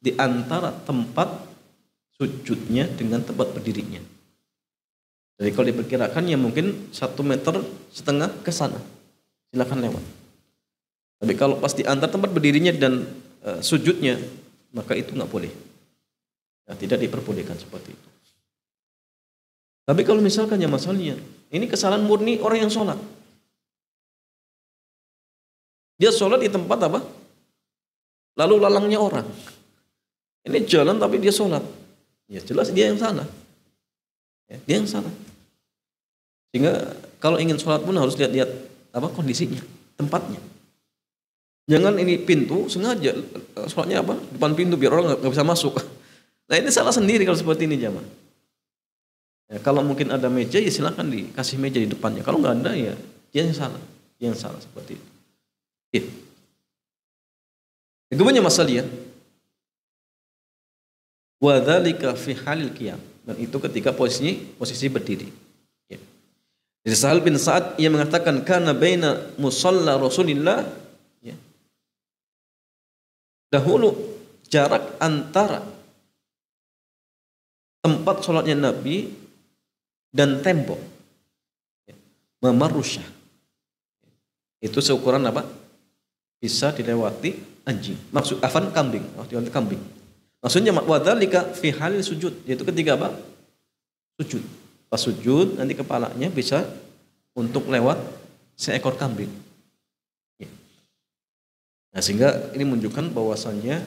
di antara tempat sujudnya dengan tempat berdirinya. Jadi kalau diperkirakan ya mungkin 1,5 meter ke sana, silakan lewat. Tapi kalau pas di antar tempat berdirinya dan sujudnya, maka itu nggak boleh. Ya, tidak diperbolehkan seperti itu. Tapi kalau misalkan ya masalahnya, ini kesalahan murni orang yang sholat. Dia sholat di tempat apa? Lalu lalangnya orang. Ini jalan tapi dia sholat. Ya jelas dia yang salah. Ya, dia yang salah. Sehingga kalau ingin sholat pun harus lihat-lihat apa kondisinya, tempatnya. Jangan ini pintu sengaja sholatnya apa depan pintu biar orang nggak bisa masuk. Nah ini salah sendiri kalau seperti ini jamaah. Ya, kalau mungkin ada meja ya silakan dikasih meja di depannya. Kalau nggak ada ya dia yang salah, dia yang salah seperti itu. Ya. Kemudian masalah ya. Wadzalika fi halil qiyam, dan itu ketika posisi berdiri. Ya. Jadi Sahal bin Sa'ad ia mengatakan kana baina musalla Rasulillah, ya. Dahulu jarak antara tempat sholatnya Nabi dan tembok, ya, mamarusyah, itu seukuran apa? Bisa dilewati anjing. Maksud kambing, kambing. Maksudnya wadzalika fi halil sujud, yaitu ketika apa? Sujud. Pas sujud nanti kepalanya bisa untuk lewat seekor kambing. Ya. Nah, sehingga ini menunjukkan bahwasannya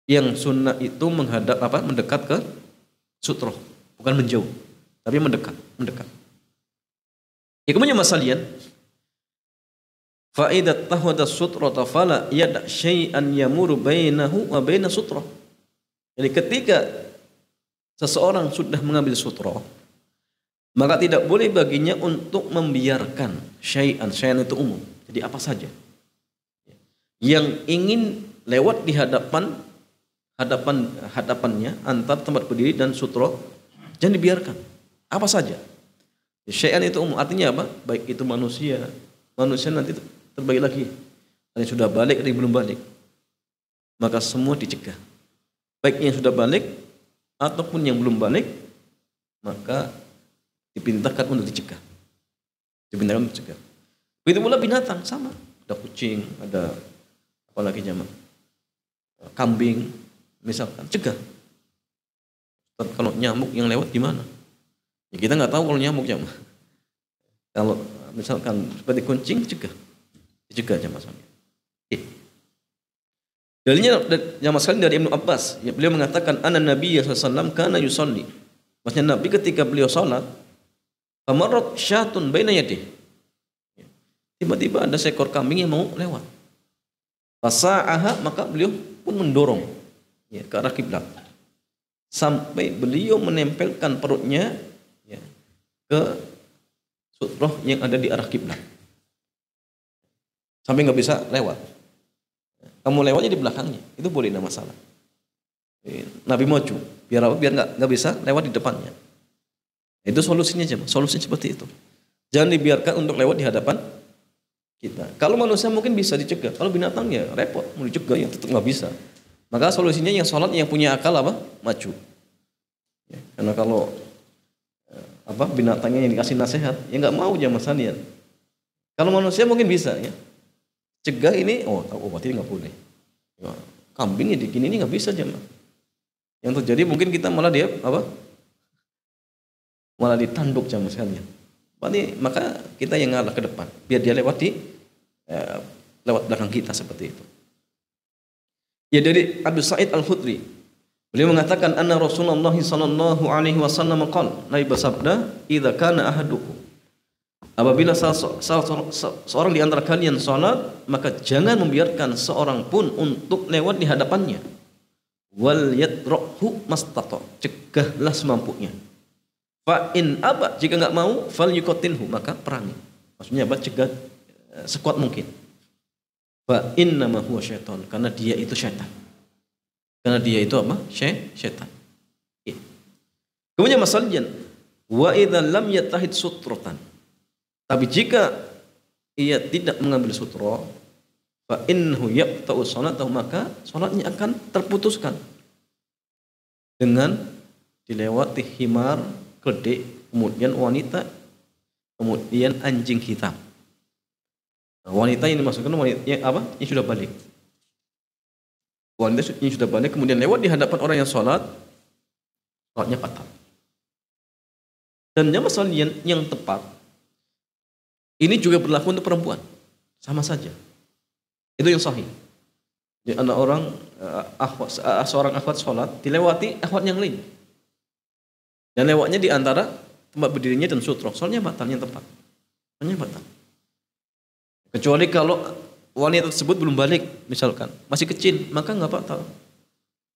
yang sunnah itu mendekat ke sutroh, bukan menjauh, tapi mendekat. Ya, kemudian masalian fa'idat tahwada sutrata fala yada syai'an yamuru bainahu wa baina sutrah. Jadi ketika seseorang sudah mengambil sutrah, maka tidak boleh baginya untuk membiarkan syai'an itu umum. Jadi apa saja yang ingin lewat di hadapannya antar tempat berdiri dan sutrah, jangan dibiarkan. Apa saja. Syai'an itu umum, artinya apa? Baik itu manusia nanti terbagi lagi, ada yang sudah balik, ada yang belum balik, maka semua dicegah. Baik yang sudah balik ataupun yang belum balik, maka dipintahkan untuk dicegah. Begitu pula binatang sama, ada kucing, ada apalagi jamaah, kambing, misalkan cegah. Kalau nyamuk yang lewat gimana? Ya kita nggak tahu kalau nyamuk jamaah. Kalau misalkan seperti kucing dicegah jamaah sekalian. Dalilnya jamaah sekalian dari Ibnu Abbas, ya, beliau mengatakan anna Nabi sallallahu alaihi wasallam kana yusalli. Maksudnya Nabi ketika beliau salat, famarrat syatun baina yadihi. Tiba-tiba ada seekor kambing yang mau lewat. Fasa'aha, maka beliau pun mendorong, ya, ke arah kiblat. Sampai beliau menempelkan perutnya, ya, ke sutroh yang ada di arah kiblat. Sampai nggak bisa lewat. Kamu lewatnya di belakangnya, itu boleh, tidak masalah. Nabi maju, biar apa? Biar nggak bisa lewat di depannya. Itu solusinya aja, solusinya seperti itu. Jangan dibiarkan untuk lewat di hadapan kita. Kalau manusia mungkin bisa dicegah, kalau binatang ya repot, mau dicegah ya tetap nggak bisa. Maka solusinya yang sholat yang punya akal apa? Maju. Ya, karena kalau binatangnya yang dikasih nasihat, ya nggak mau jamaah sekalian. Kalau manusia mungkin bisa, ya. Cegah ini, berarti nggak boleh. Ya, kambing ini gini ini nggak bisa jamaah. Yang terjadi mungkin kita malah malah ditanduk jamaah sekalian. Berarti maka kita yang ngalah ke depan, biar dia lewat belakang kita seperti itu. Ya, dari Abu Sa'id Al-Khudri, beliau mengatakan anna Rasulullah sallallahu alaihi wasallam qala, Nabi bersabda, "Idza kana ahadukum", apabila seorang di antara kalian salat, maka jangan membiarkan seorang pun untuk lewat di hadapannya. Wal yadrahu mastata, cegahlah semampunya. Fa in aba, jika enggak mau, fal yuqatilhu, maka perangi. Maksudnya apa? Cegah sekuat mungkin. Fa innama huwa syaitan, karena dia itu syaitan. Karena dia itu apa? Syaitan. Ya. Kemudian masalahnya, wa idza lam yattahid sutratan. Tapi jika ia tidak mengambil sutra, fa innahu yaqta'u salatahu, maka salatnya akan terputuskan dengan dilewati himar, keledai, kemudian wanita, kemudian anjing hitam. Nah, wanita yang dimaksudkan wanita yang apa? Yang sudah balik. Wanita yang sudah balik kemudian lewat di hadapan orang yang sholat, sholatnya batal. Dan jamaah sekalian yang tepat ini juga berlaku untuk perempuan, sama saja. Itu yang sahih. Jadi ada orang seorang akhwat sholat dilewati akhwat yang lain, dan lewatnya di antara tempat berdirinya dan sutroh, soalnya batal yang tepat, soalnya batal. Kecuali kalau wanita tersebut belum balik, misalkan masih kecil, maka nggak batal,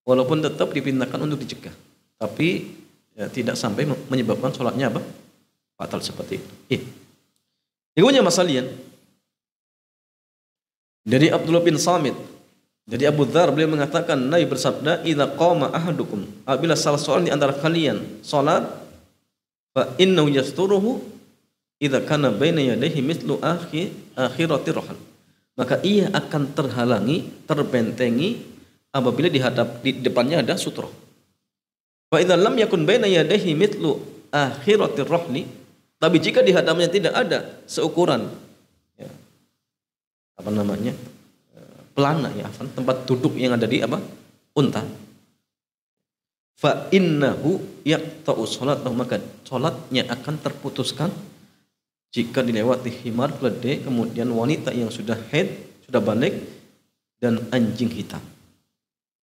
walaupun tetap dipindahkan untuk dicegah, tapi ya, tidak sampai menyebabkan sholatnya apa? Batal seperti itu. Kemudian masalian dari Abdullah bin Samit, dari Abu Dzar, beliau mengatakan Nabi bersabda, "Idza qama ahadukum," apabila salah seorang di antara kalian salat, fa innahu yasturuhu idza kana baina yadayhi mithlu akhirati rahal. Maka ia akan terhalangi, terbentengi apabila di depannya ada sutroh. Fa idza lam yakun baina yadayhi mithlu akhirati rahli, tapi jika di hadapannya tidak ada seukuran ya, apa namanya? Pelana ya, tempat duduk yang ada di apa? Unta. Fa innahu yaqta'u salatahu, maka salatnya akan terputuskan jika dilewati himar keledai, kemudian wanita yang sudah haid, sudah balik, dan anjing hitam.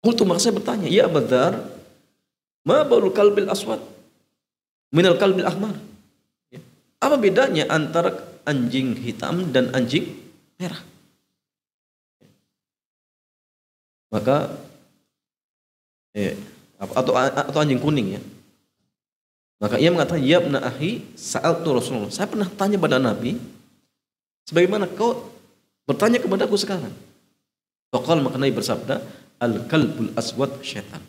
Qultu, maka saya bertanya, ya Abu Dzar, ma balul kalbil aswad minal kalbil ahmar? Apa bedanya antara anjing hitam dan anjing merah? Maka atau anjing kuning ya. Maka ia mengatakan, ya ibna akhi, sa'altu Rasulullah, saya pernah tanya pada Nabi sebagaimana kau bertanya kepada aku sekarang. Faqala, maka Nabi bersabda, al kalbul aswad syaitan.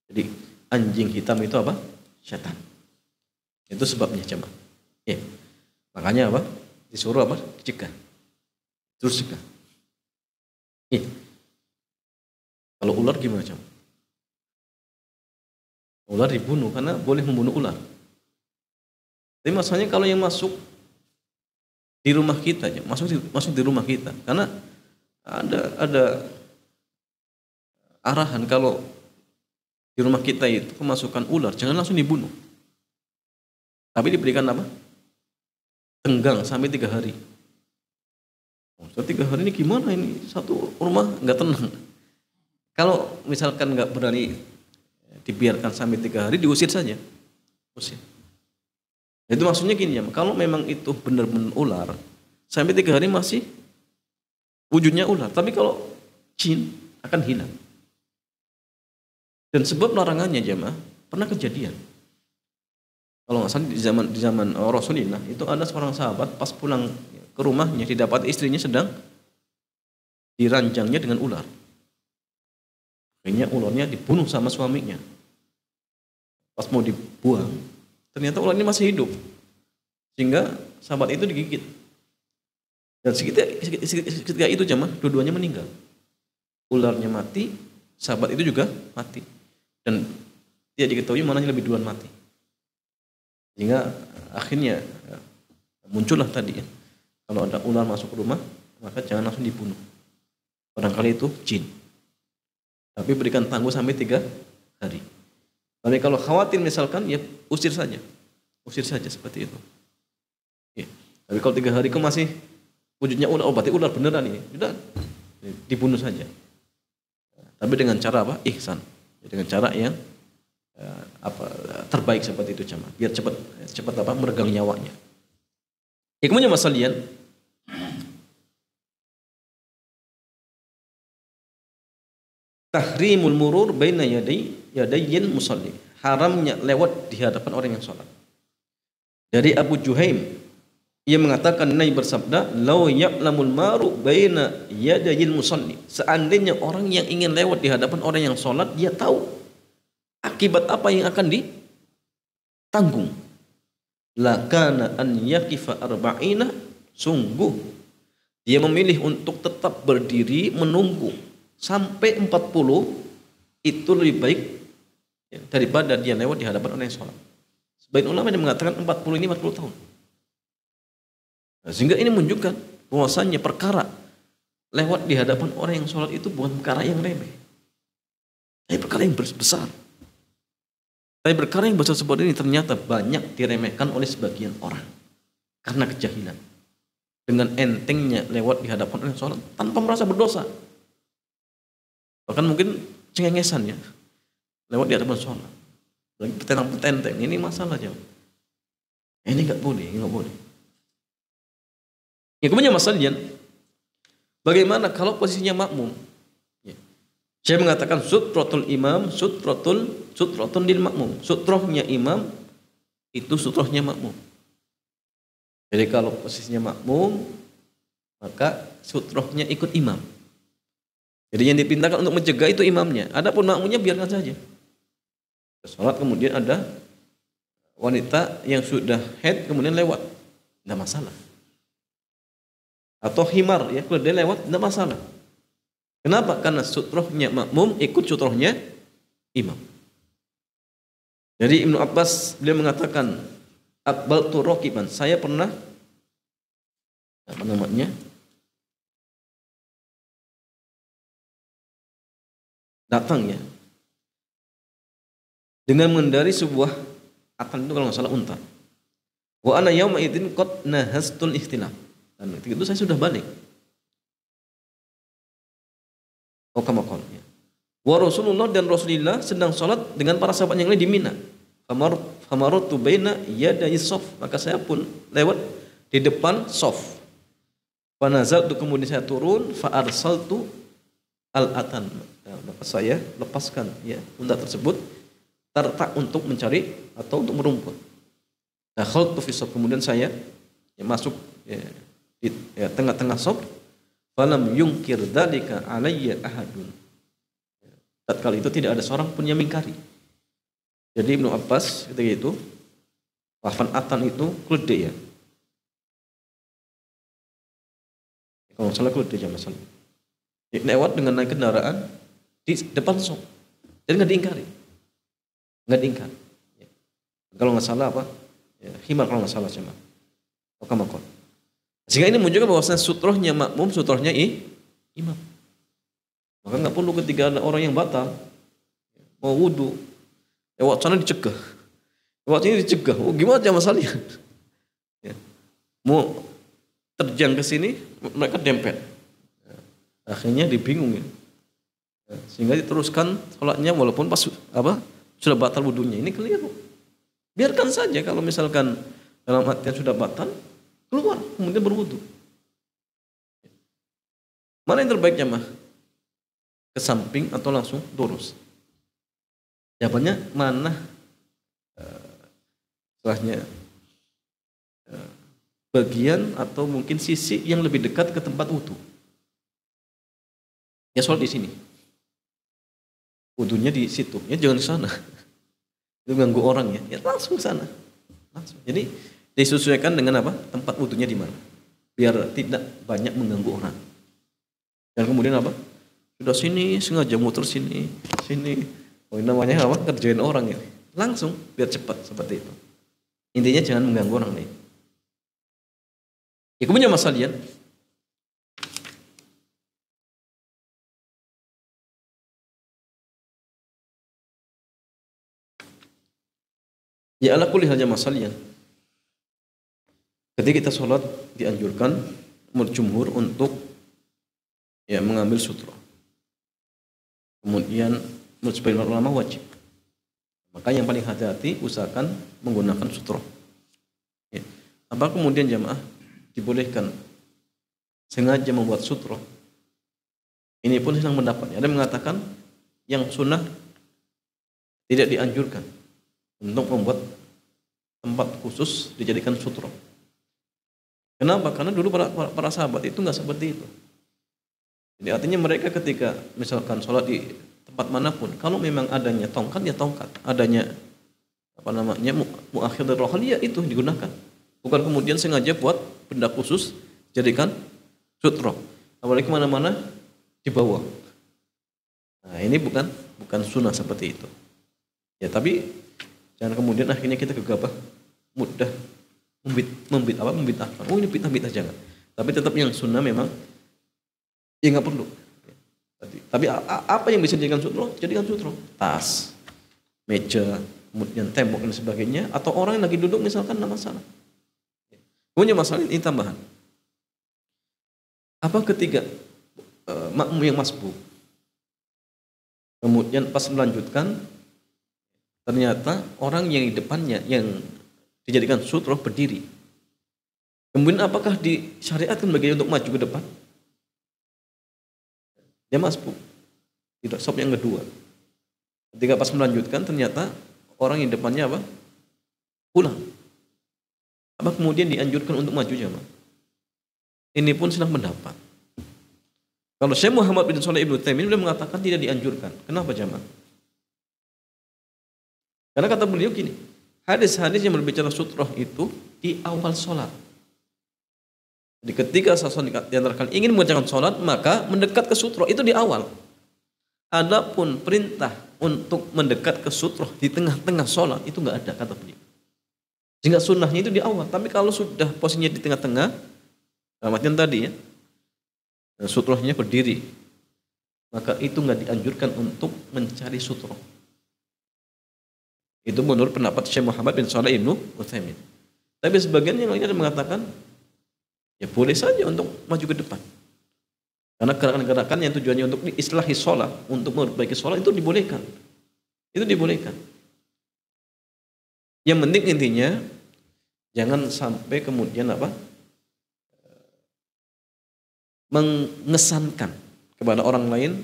Jadi anjing hitam itu apa? Syaitan. Itu sebabnya jemaah. Ya. Makanya apa? Disuruh apa? Cegah. Terus cegah. Ya. Kalau ular gimana, jemaah? Ular dibunuh karena boleh membunuh ular. Tapi masalahnya kalau yang masuk di rumah kita, masuk di rumah kita, karena ada arahan kalau di rumah kita itu kemasukan ular, jangan langsung dibunuh. Tapi diberikan apa? Tenggang sampai 3 hari. So, 3 hari ini gimana ini? Satu rumah nggak tenang. Kalau misalkan nggak berani dibiarkan sampai 3 hari, diusir saja. Usir. Itu maksudnya gini ya, kalau memang itu benar-benar ular, sampai 3 hari masih wujudnya ular. Tapi kalau jin akan hilang. Dan sebab larangannya jemaah, pernah kejadian. Kalau nggak salah di zaman Rasulullah itu ada seorang sahabat pas pulang ke rumahnya didapati istrinya sedang diranjangnya dengan ular. Akhirnya ularnya dibunuh sama suaminya. Pas mau dibuang, ternyata ular ini masih hidup. Sehingga sahabat itu digigit. Dan ketika itu jemaah, dua-duanya meninggal. Ularnya mati, sahabat itu juga mati. Dan tidak diketahui mana yang lebih duluan mati. Sehingga akhirnya muncullah tadi ya, kalau ada ular masuk ke rumah, maka jangan langsung dibunuh. Barangkali itu jin. Tapi berikan tangguh sampai 3 hari. Tapi kalau khawatir misalkan, ya usir saja seperti itu. Ya. Tapi kalau 3 hari kok masih wujudnya ular, berarti ular beneran ini, sudah dibunuh saja. Tapi dengan cara apa? Ihsan. Dengan cara yang terbaik seperti itu jemaah. Biar cepat apa? Meregang nyawanya. Kemudian masalian, tahrimul murur baina yadayil musalli, haramnya lewat di hadapan orang yang sholat. Dari Abu Juhaim, ia mengatakan Nabi bersabda, "Lau ya'lamul maru baina yadayil musalli." Seandainya orang yang ingin lewat di hadapan orang yang sholat, dia tahu akibat apa yang akan ditanggung. Lakana an yaqifa arba'ina, sungguh dia memilih untuk tetap berdiri menunggu sampai 40, itu lebih baik ya, daripada dia lewat di hadapan orang yang sholat. Sebagian ulama yang mengatakan 40 ini 40 tahun. Nah, sehingga ini menunjukkan bahwasanya perkara lewat di hadapan orang yang sholat itu bukan perkara yang remeh, tapi perkara yang besar. Tapi perkara yang besar seperti ini ternyata banyak diremehkan oleh sebagian orang karena kejahilan. Dengan entengnya lewat di hadapan orang yang sholat tanpa merasa berdosa. Bahkan mungkin cengengesan ya, lewat di hadapan sholat. Lagi petentang-petenteng, ini masalah jauh. Ini nggak boleh, ini nggak boleh. Ya, kemudian masalahnya, bagaimana kalau posisinya makmum? Ya. Saya mengatakan sutratul imam, sutratun lil makmum. Sutrohnya imam itu sutrohnya makmum. Jadi kalau posisinya makmum, maka sutrohnya ikut imam. Jadi yang dipintakan untuk mencegah itu imamnya. Adapun makmumnya biarkan saja. Sholat kemudian ada wanita yang sudah haid kemudian lewat, tidak masalah. Atau himar ya, kalau dia lewat tidak masalah. Kenapa? Karena sutrohnya makmum ikut sutrohnya imam. Jadi Ibnu Abbas beliau mengatakan aqbaltu raqiban, saya pernah datang ya dengan mengendari sebuah atan itu kalau nggak salah unta. Wa ana yauma idzin qad nahastul ihtilaf. Dan ketika itu saya sudah balik. Oh kama qala. Wa Rasulullah dan Rasulullah sedang sholat dengan para sahabat yang lain di Mina. Famaratu baina yaday shaf, maka saya pun lewat di depan shaf. Fa nazaltu, kemudian saya turun, fa arsaltu al-atan. Maka saya lepaskan ya unta tersebut tertak untuk mencari atau untuk merumput. Nah, khaltu fi shaf, kemudian saya ya, masuk ya, di ya, tengah-tengah shaf. Falam yungkir dzalika alayya ahadun. Tatkala itu tidak ada seorang pun yang mengingkari. Jadi Ibnu Abbas ketika itu lafaz atan itu keledai ya. Kalau salah keledai ya masalah. Lewat dengan naik kendaraan di depan shaf. Jadi nggak diingkari. Nggak diingkar. Ya. Kalau nggak salah apa? Ya, himar kalau nggak salah cuma. Okamakon. Sehingga ini menunjukkan bahwasanya sutrohnya makmum, sutrohnya imam. Maka nggak perlu ketika ada orang yang batal mau wudu, lewat sana dicegah, lewat sini dicegah. Oh gimana aja masalahnya? Ya. Mau terjang ke sini, mereka dempet. Ya. Akhirnya dibingung ya. Ya. Sehingga diteruskan sholatnya walaupun pas sudah batal wudunya. Ini keliru. Biarkan saja kalau misalkan dalam artian sudah batal, keluar kemudian berwudu. Mana yang terbaik jemaah? Ke samping atau langsung lurus? Jawabannya mana setelahnya bagian atau mungkin sisi yang lebih dekat ke tempat wudu. Ya sholat di sini. Wudunya di situ. Ya jangan di sana. Itu ganggu orang ya. Ya langsung ke sana. Langsung. Jadi disesuaikan dengan apa? Tempat wudunya di mana. Biar tidak banyak mengganggu orang. Dan kemudian apa? Sudah sini sengaja muter sini. Oh ini namanya apa? Kerjain orang ini. Langsung biar cepat seperti itu. Intinya jangan mengganggu orang lain. Ya, kemudian masalahnya ya ala kulli halnya masalahnya. Ketika kita sholat dianjurkan jumhur untuk ya mengambil sutra. Kemudian menurut sebagian ulama wajib. Maka yang paling hati-hati usahakan menggunakan sutra. Ya. Apa kemudian jamaah dibolehkan sengaja membuat sutra? Ini pun sedang pendapat. Ada yang mengatakan yang sunnah tidak dianjurkan untuk membuat tempat khusus dijadikan sutra. Kenapa? Karena dulu para sahabat itu nggak seperti itu. Jadi artinya mereka ketika misalkan sholat di tempat manapun, kalau memang adanya tongkat ya tongkat, adanya muakhir rohal ya itu digunakan. Bukan kemudian sengaja buat benda khusus jadikan sutra. Apalagi kemana-mana dibawa. Nah ini bukan sunnah seperti itu. Ya tapi jangan kemudian akhirnya kita gegabah mudah membid'ahkan. Oh ini bid'ah jangan. Tapi tetap yang sunnah memang ya nggak perlu. Tapi apa yang bisa dijadikan sutro? Jadikan sutro. Tas, meja, kemudian tembok dan sebagainya. Atau orang yang lagi duduk misalkan nggak masalah. Kemudian masalah ini tambahan. Apa ketika makmum yang masbuk, kemudian pas melanjutkan, ternyata orang yang di depannya yang dijadikan sutro berdiri. Kemudian apakah disyariatkan baginya untuk maju ke depan? Dia masbuk. Tidak, sop yang kedua. Ketika pas melanjutkan ternyata orang yang depannya apa? Pulang. Apa kemudian dianjurkan untuk maju jamaah? Ini pun sedang pendapat. Kalau Syekh Muhammad bin Shalih Ibnu Utsaimin beliau mengatakan tidak dianjurkan. Kenapa jamaah? Karena kata beliau gini, hadis-hadis yang berbicara sutroh itu di awal sholat. Jadi ketika seseorang di antara kalian ingin mengerjakan sholat, maka mendekat ke sutroh itu di awal. Adapun perintah untuk mendekat ke sutroh di tengah-tengah sholat itu nggak ada, kata beliau. Sehingga sunnahnya itu di awal. Tapi kalau sudah posisinya di tengah-tengah, artinya tadi ya, sutrohnya berdiri, maka itu nggak dianjurkan untuk mencari sutroh. Itu menurut pendapat Syekh Muhammad bin Shalih Ibnu Utsaimin. Tapi sebagian yang lainnya mengatakan ya boleh saja untuk maju ke depan. Karena gerakan-gerakan yang tujuannya untuk diislahi sholat, untuk memperbaiki sholat itu dibolehkan. Itu dibolehkan. Yang penting intinya jangan sampai kemudian apa? Mengesankan kepada orang lain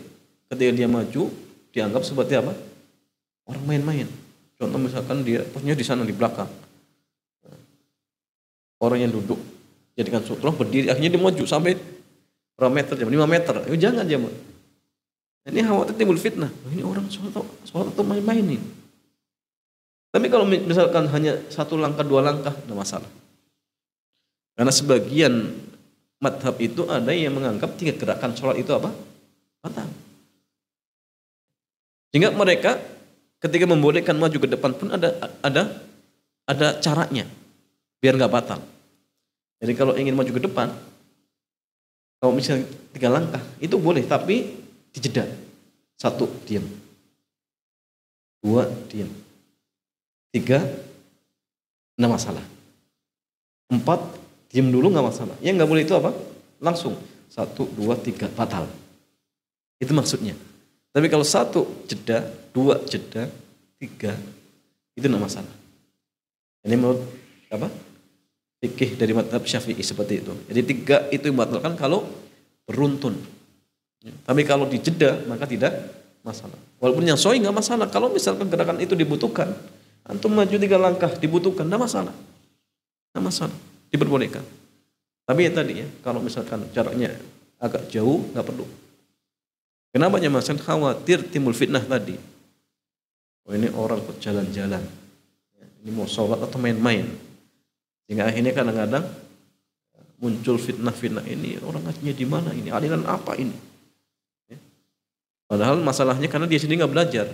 ketika dia maju dianggap seperti apa? Orang main-main. Contoh misalkan dia posnya di sana di belakang. Orang yang duduk jadikan sutroh berdiri, akhirnya dia maju sampai berapa meter, 5 meter. Jangan jemaah. Ini khawatir timbul fitnah. Ini orang sholat atau main-main ini. Tapi kalau misalkan hanya 1 langkah, 2 langkah, tidak masalah. Karena sebagian madhab itu ada yang menganggap 3 gerakan sholat itu apa? Batal. Sehingga mereka ketika membolehkan maju ke depan pun ada caranya biar nggak batal. Jadi kalau ingin maju ke depan, kalau misalnya 3 langkah itu boleh, tapi dijeda. 1 diam, 2 diam, 3 nggak masalah, 4 diam dulu nggak masalah. Yang nggak boleh itu apa? Langsung 1, 2, 3 batal. Itu maksudnya. Tapi kalau 1 jeda, 2 jeda, 3 itu nggak masalah. Ini menurut apa? Fikih dari mazhab Syafi'i seperti itu. Jadi 3 itu dibatalkan kalau beruntun. Tapi kalau dijeda maka tidak masalah. Walaupun yang sahih nggak masalah. Kalau misalkan gerakan itu dibutuhkan, antum maju 3 langkah dibutuhkan, nggak masalah. Nggak masalah, diperbolehkan. Tapi ya tadi ya, kalau misalkan jaraknya agak jauh nggak perlu. Kenapa ya mas? Khawatir timbul fitnah tadi. Oh ini orang kok jalan-jalan, ini mau sholat atau main-main. Sehingga akhirnya kadang-kadang muncul fitnah-fitnah ini, orang ngajinya di mana ini, aliran apa ini. Ya. Padahal masalahnya karena dia sendiri nggak belajar.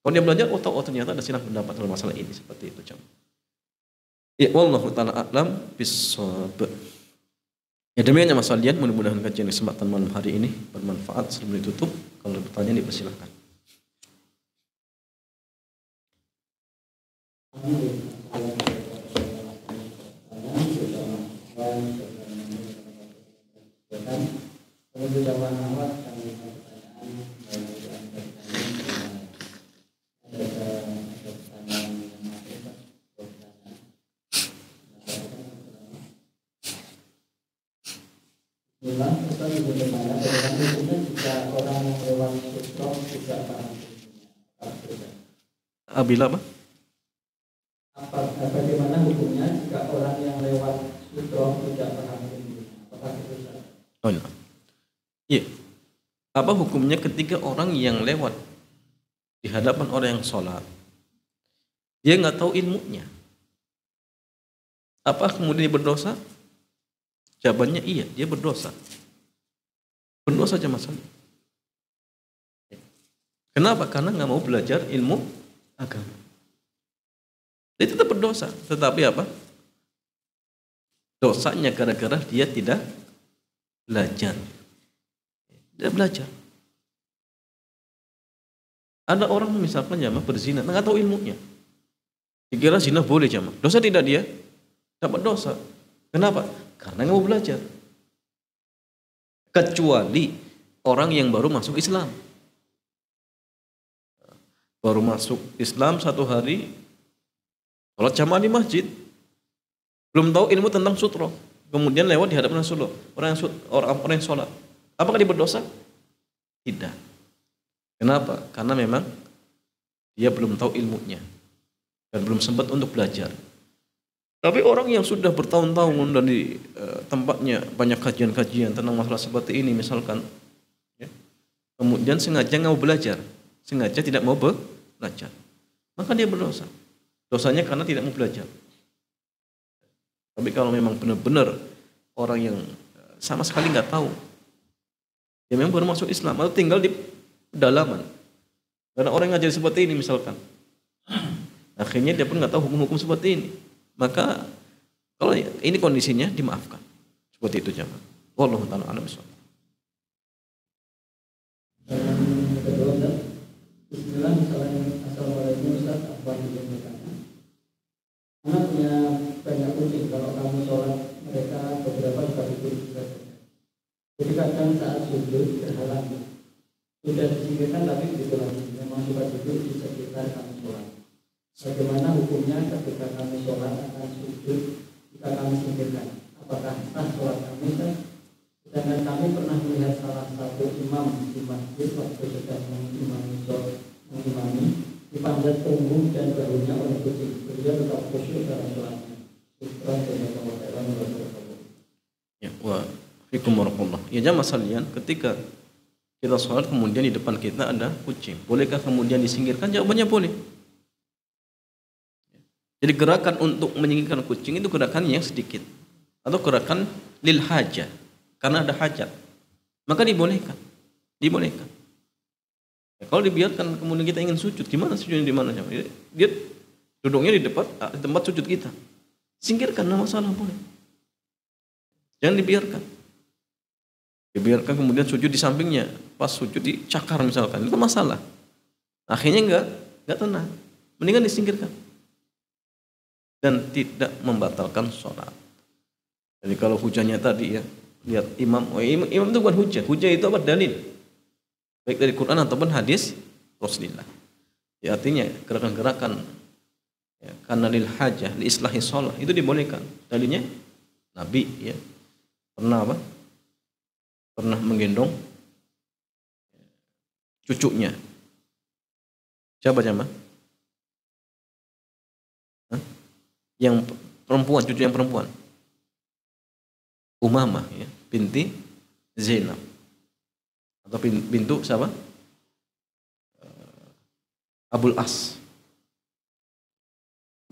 Kalau dia belajar, oh ternyata ada silang pendapat dalam masalah ini, seperti itu. Ya, wallahu ta'ala a'lam bissawab. Ya demikian masalah lihat, mudah-mudahan kajian kesempatan malam hari ini bermanfaat. Sebelum ditutup, kalau ada pertanyaan dipersilahkan. Bila apa? Bagaimana hukumnya jika orang yang lewat sutroh tidak paham ilmu? Apakah itu salah? Oh iya. Iya. Apa hukumnya ketika orang yang lewat di hadapan orang yang sholat, dia nggak tahu ilmunya? Apa kemudian dia berdosa? Jawabannya iya, dia berdosa. Berdosa aja masalah. Kenapa? Karena nggak mau belajar ilmu agama. Dia tetap berdosa, tetapi apa? Dosanya gara-gara dia tidak belajar. Tidak belajar. Ada orang misalkan jamaah berzina, nggak tahu ilmunya. Dikira zina boleh jamaah. Dosa tidak dia? Dapat dosa. Kenapa? Karena nggak mau belajar. Kecuali orang yang baru masuk Islam. Baru masuk Islam 1 hari, sholat jamaah di masjid, belum tahu ilmu tentang sutra, kemudian lewat di hadapan Rasulullah, orang yang sholat, apakah dia berdosa? Tidak. Kenapa? Karena memang dia belum tahu ilmunya dan belum sempat untuk belajar. Tapi orang yang sudah bertahun-tahun dan di tempatnya banyak kajian-kajian tentang masalah seperti ini misalkan, ya, kemudian sengaja nggak mau belajar, sengaja tidak mau belajar, maka dia berdosa. Dosanya karena tidak mau belajar. Tapi kalau memang benar-benar orang yang sama sekali nggak tahu, dia memang baru masuk Islam atau tinggal di pedalaman, karena orang yang ngajar seperti ini misalkan, akhirnya dia pun nggak tahu hukum-hukum seperti ini, maka kalau ini kondisinya dimaafkan. Seperti itu jemaah. Wallahu ta'ala a'lam bishawab. Kedua, Bismillah, Assalamualaikum Ustaz, apa yang bertanya? Anak punya banyak kucing, kalau kamu sholat mereka beberapa suka tidur juga saja. Jadi kadang saat sujud terhalang. Sudah disingkirkan tapi begitu lagi, memang suka tidur di sekitar kami sholat. Bagaimana hukumnya ketika kami sholat akan sujud jika kami singkirkan? Apakah sah sholat kami? Sedangkan kami pernah melihat salah satu imam di masjid waktu sedang mengimami dipanjat punggung dan bahunya oleh kucing. Beliau tetap khusyuk dalam sholatnya. Ya, wa fikum warahmatullah. Ya jamaah sekalian, ketika kita sholat kemudian di depan kita ada kucing, bolehkah kemudian disingkirkan? Jawabannya boleh. Jadi gerakan untuk menyingkirkan kucing itu gerakan yang sedikit, atau gerakan lil hajah, karena ada hajat, maka dibolehkan. Dibolehkan. Ya, kalau dibiarkan kemudian kita ingin sujud, gimana sujudnya di mana? Dia duduknya di depan di tempat sujud kita. Singkirkan, enggak masalah, boleh. Jangan dibiarkan. Dibiarkan kemudian sujud di sampingnya, pas sujud dicakar misalkan, itu masalah. Akhirnya enggak tenang. Mendingan disingkirkan. Dan tidak membatalkan sholat. Jadi kalau hujahnya tadi ya, lihat imam, imam itu bukan hujah. Hujah itu apa? Dalil. Baik dari Quran ataupun hadis Rasulullah. Ya, artinya gerakan-gerakan ya, karena lil hajah, li islahi sholat itu dibolehkan. Dalilnya Nabi ya pernah apa? Pernah menggendong cucunya. Siapa jamaah? Yang perempuan, cucu yang perempuan. Umamah ya, binti Zainab. Atau bintu siapa? Abul As.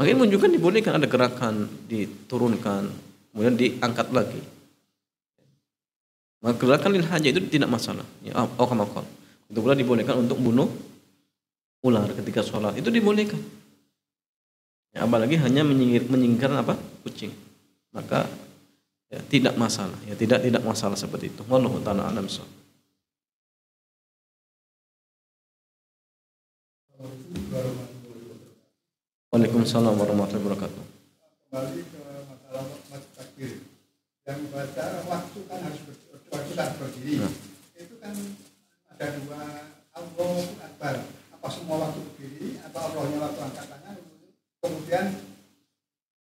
Makanya menunjukkan dibolehkan, ada gerakan diturunkan, kemudian diangkat lagi. Maka gerakan lil hajah itu tidak masalah. Ya, aukamakal. Itu pula dibolehkan untuk bunuh ular ketika sholat, itu dibolehkan. Ya, apalagi hanya menyingkirkan apa? Kucing. Maka ya, tidak masalah. Ya, tidak masalah seperti itu. Wallahu ta'ala a'lam bishawab. Waalaikumsalam warahmatullahi wabarakatuh. Kembali ke masalah wajib takbir. Yang baca waktu kan harus berdiri. Nah. Itu kan ada dua, Allahu Akbar. Apa semua waktu berdiri atau Allahnya waktu angkat tangan? Kemudian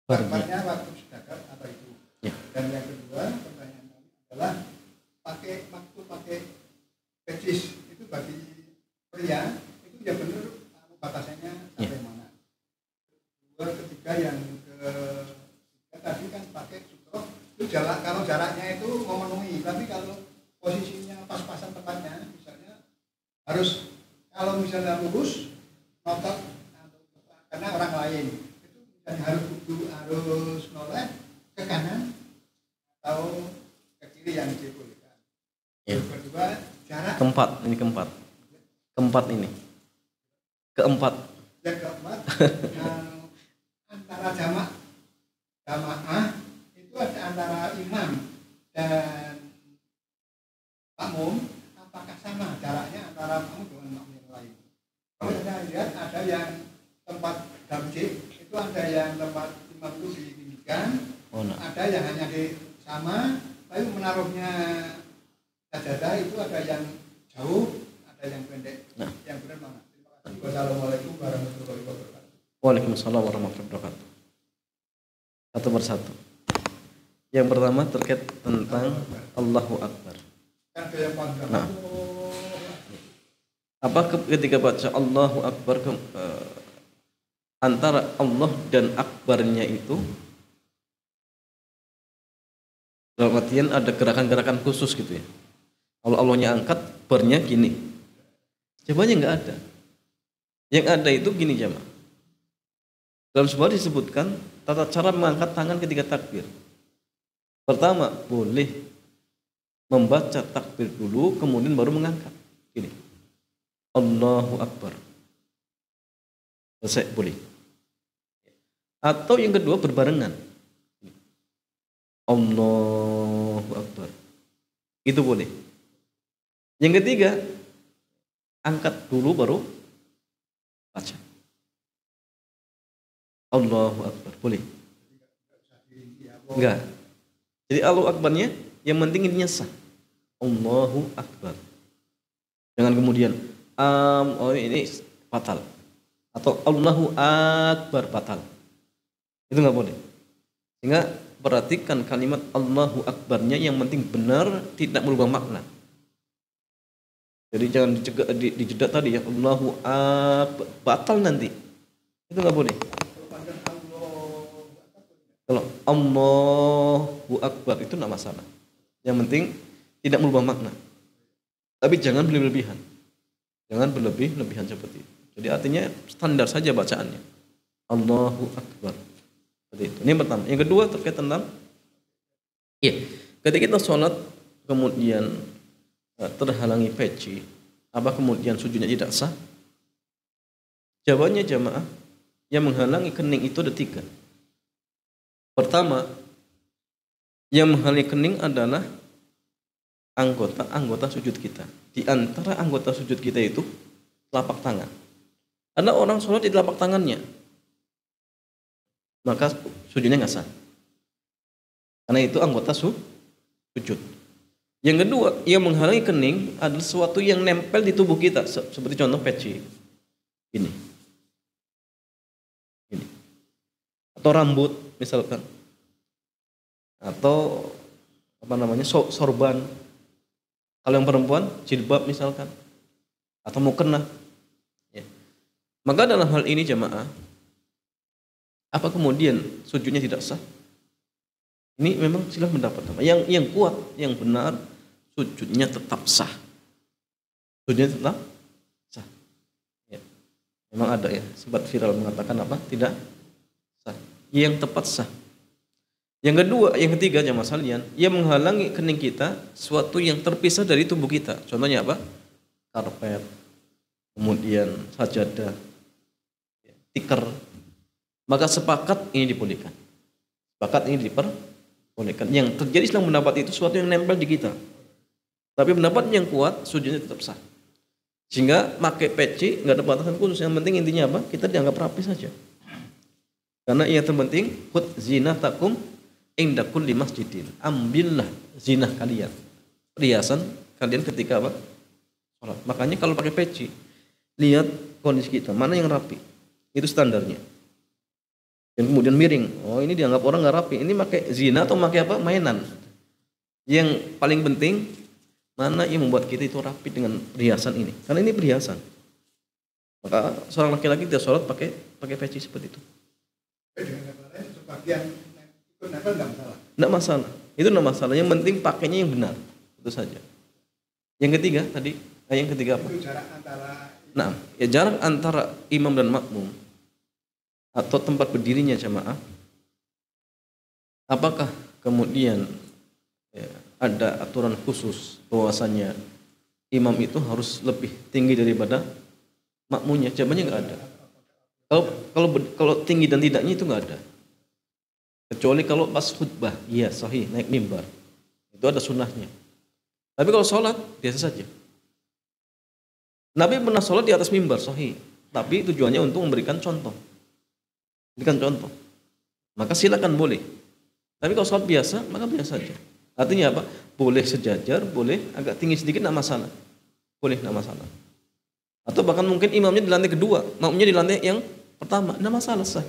Akbarnya waktu sedekap atau itu. Ya. Dan yang kedua pertanyaan kami adalah pakai pejis itu bagi pria itu ya benar batasannya sampai mana? Ketiga yang ketiga tadi kan pakai sutroh itu kalau jaraknya itu memenuhi, tapi kalau posisinya pas-pasan tempatnya misalnya harus, kalau misalnya lurus notot karena orang lain itu misalnya harus noleh ke kanan atau ke kiri yang dibolehkan. Ya. Kedua jarak keempat ini yang keempat antara jamaah itu ada antara imam dan tempat masjid itu ada yang tempat imam itu ditinggikan, ada yang hanya di sama, tapi menaruhnya sajadah itu ada yang jauh, ada yang pendek. Yang benar mana? Terima kasih. Wassalamualaikum warahmatullahi wabarakatuh. Waalaikumsalam warahmatullahi wabarakatuh. Satu persatu. Yang pertama terkait tentang Allahu Akbar. Nah, apa ketika baca Allahu Akbar antara Allah dan Akbarnya itu dalam artian ada gerakan-gerakan khusus gitu ya. Kalau Allahnya angkat, Akbarnya gini. Coba nggak ada. Yang ada itu gini jamaah. Dalam sebuah disebutkan tata cara mengangkat tangan ketika takbir. Pertama, boleh membaca takbir dulu, kemudian baru mengangkat. Gini. Allahu Akbar. Selesai, boleh. Atau yang kedua berbarengan. Allahu Akbar. Itu boleh. Yang ketiga, angkat dulu baru baca. Allahu Akbar. Boleh? Enggak. Jadi Allahu Akbarnya yang penting intinya sah. Allahu Akbar. Jangan kemudian oh ini batal. Atau Allahu Akbar batal. Itu enggak boleh. Sehingga perhatikan kalimat Allahu Akbarnya yang penting benar, tidak merubah makna. Jadi jangan dijeda tadi ya Allahu Akbar batal nanti. Itu enggak boleh. Kalau Allahu Akbar itu enggak masalah. Yang penting tidak merubah makna. Tapi jangan berlebihan. Jangan berlebihan seperti itu. Jadi artinya standar saja bacaannya. Allahu Akbar. Seperti itu. Ini yang pertama. Yang kedua terkait tentang ketika kita sholat kemudian terhalangi peci, apa kemudian sujudnya tidak sah? Jawabannya jamaah, yang menghalangi kening itu ada 3. Pertama, yang menghalangi kening adalah anggota sujud kita. Di antara anggota sujud kita itu telapak tangan. Ada orang sholat di telapak tangannya, maka sujudnya nggak sah. Karena itu anggota sujud. Yang kedua, yang menghalangi kening adalah sesuatu yang nempel di tubuh kita, seperti contoh peci. Ini. Atau rambut misalkan. Atau sorban. Kalau yang perempuan jilbab misalkan. Atau mukena. Ya. Maka dalam hal ini jamaah, apa kemudian sujudnya tidak sah? Ini memang silah pendapat. Yang kuat, yang benar, sujudnya tetap sah. Sujudnya tetap sah. Ya. Memang ada ya, sempat viral mengatakan apa? Tidak sah. Yang tepat sah. Yang kedua, yang ketiga jamaah sekalian, yang menghalangi kening kita suatu yang terpisah dari tubuh kita. Contohnya apa? Karpet, kemudian sajadah, tikar. Maka sepakat ini dibolehkan. Sepakat ini diperbolehkan. Yang terjadi selang pendapat itu sesuatu yang nempel di kita. Tapi pendapat yang kuat sujudnya tetap sah. Sehingga pakai peci nggak ada batasan khusus. Yang penting intinya apa? Kita dianggap rapi saja. Karena yang terpenting khudz zinatakum inda kulli masjidin. Ambillah zinah kalian, perhiasan kalian ketika apa? Sholat. Makanya kalau pakai peci, lihat kondisi kita, mana yang rapi. Itu standarnya. Dan kemudian miring. Oh, ini dianggap orang nggak rapi. Ini pakai zina atau pakai apa? Mainan. Yang paling penting mana yang membuat kita itu rapi dengan perhiasan ini. Karena ini perhiasan. Maka seorang laki-laki dia sholat pakai peci seperti itu. Sebagian itu nempel nggak masalah. Nggak masalah. Itu nggak masalah. Yang penting pakainya yang benar. Itu saja. Yang ketiga tadi, yang ketiga apa? Itu jarak antara. Nah, ya jarak antara imam dan makmum atau tempat berdirinya jamaah. Apakah kemudian ada aturan khusus bahwasanya imam itu harus lebih tinggi daripada makmumnya? Jawabannya nggak ada. Kalau tinggi dan tidaknya itu nggak ada. Kecuali kalau pas khutbah, iya sahih naik mimbar, itu ada sunnahnya. Tapi kalau sholat biasa saja. Nabi pernah sholat di atas mimbar, sahih. tapi tujuannya untuk memberikan contoh. Berikan contoh. Maka silakan boleh. Tapi kalau sholat biasa, maka biasa saja. Artinya apa? Boleh sejajar, boleh agak tinggi sedikit, tidak masalah. Boleh, tidak masalah. Atau bahkan mungkin imamnya di lantai kedua, makmumnya di lantai yang pertama, tidak masalah, sah.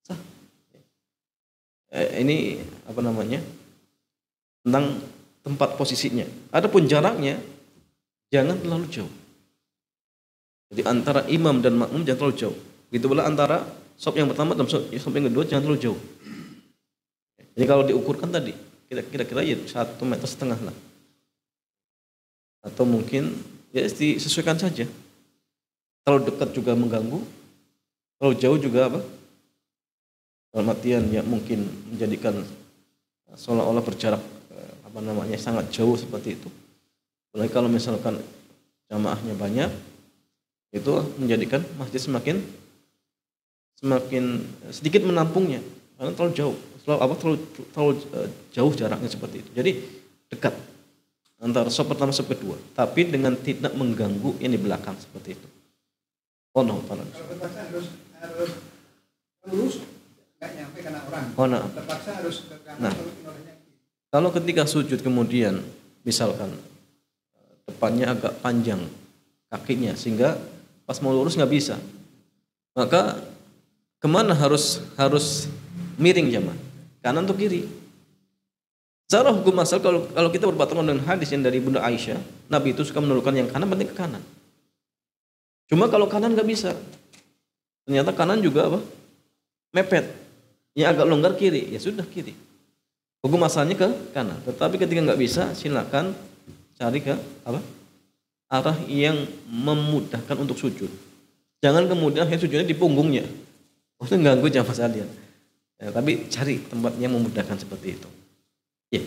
Sah. Ini apa namanya? Tentang tempat posisinya. Adapun jaraknya, jangan terlalu jauh. Jadi antara imam dan makmum jangan terlalu jauh. Gitu pula antara sop yang pertama dan sop yang kedua jangan terlalu jauh. Jadi kalau diukurkan tadi, kira-kira ya 1,5 meter lah. Atau mungkin ya disesuaikan saja. Terlalu dekat juga mengganggu, terlalu jauh juga apa? Dalam artian ya mungkin menjadikan seolah-olah berjarak sangat jauh seperti itu. Apalagi kalau misalkan jamaahnya banyak, itu menjadikan masjid semakin sedikit menampungnya karena terlalu jauh, terlalu jauh jaraknya seperti itu. Jadi dekat antara sop pertama sop kedua, tapi dengan tidak mengganggu yang di belakang seperti itu. Oh no, kalau terpaksa harus lurus, nggak nyampe karena orang. Oh no. Terpaksa harus ke kanan terus nolehnya. Kalau ketika sujud kemudian misalkan depannya agak panjang kakinya sehingga pas mau lurus nggak bisa, maka kemana harus miring jamaah? Kanan atau kiri? Secara hukum asal kalau kita berpatokan dengan hadis yang dari Bunda Aisyah, Nabi itu suka menundukkan yang kanan, penting ke kanan. Cuma kalau kanan nggak bisa, ternyata kanan juga apa? Mepet. Yang agak longgar kiri, ya sudah kiri. Hukum asalnya ke kanan. Tetapi ketika nggak bisa, silakan cari ke apa? Arah yang memudahkan untuk sujud. Jangan kemudian sujudnya di punggungnya. Itu ganggu jamaah sekalian. Ya, tapi cari tempat yang memudahkan seperti itu. Ya.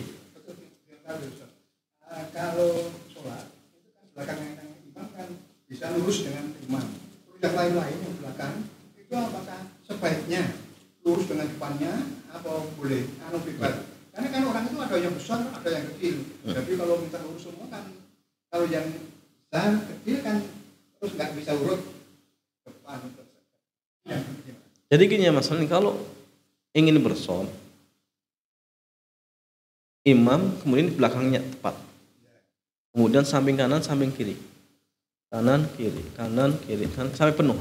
Kalau sholat itu kan belakang yang imam kan bisa lurus dengan imam. Terus yang lain-lain yang belakang itu apakah sebaiknya lurus dengan depannya atau boleh bebas? Karena kan orang itu ada yang besar, ada yang kecil. Jadi kalau minta lurus semua kan, kalau yang besar kecil kan terus nggak bisa urut depan. Ya. Jadi gini ya Mas, kalau ingin bersolat, imam kemudian di belakangnya tepat, kemudian samping kanan, samping kiri, kanan kiri, sampai penuh.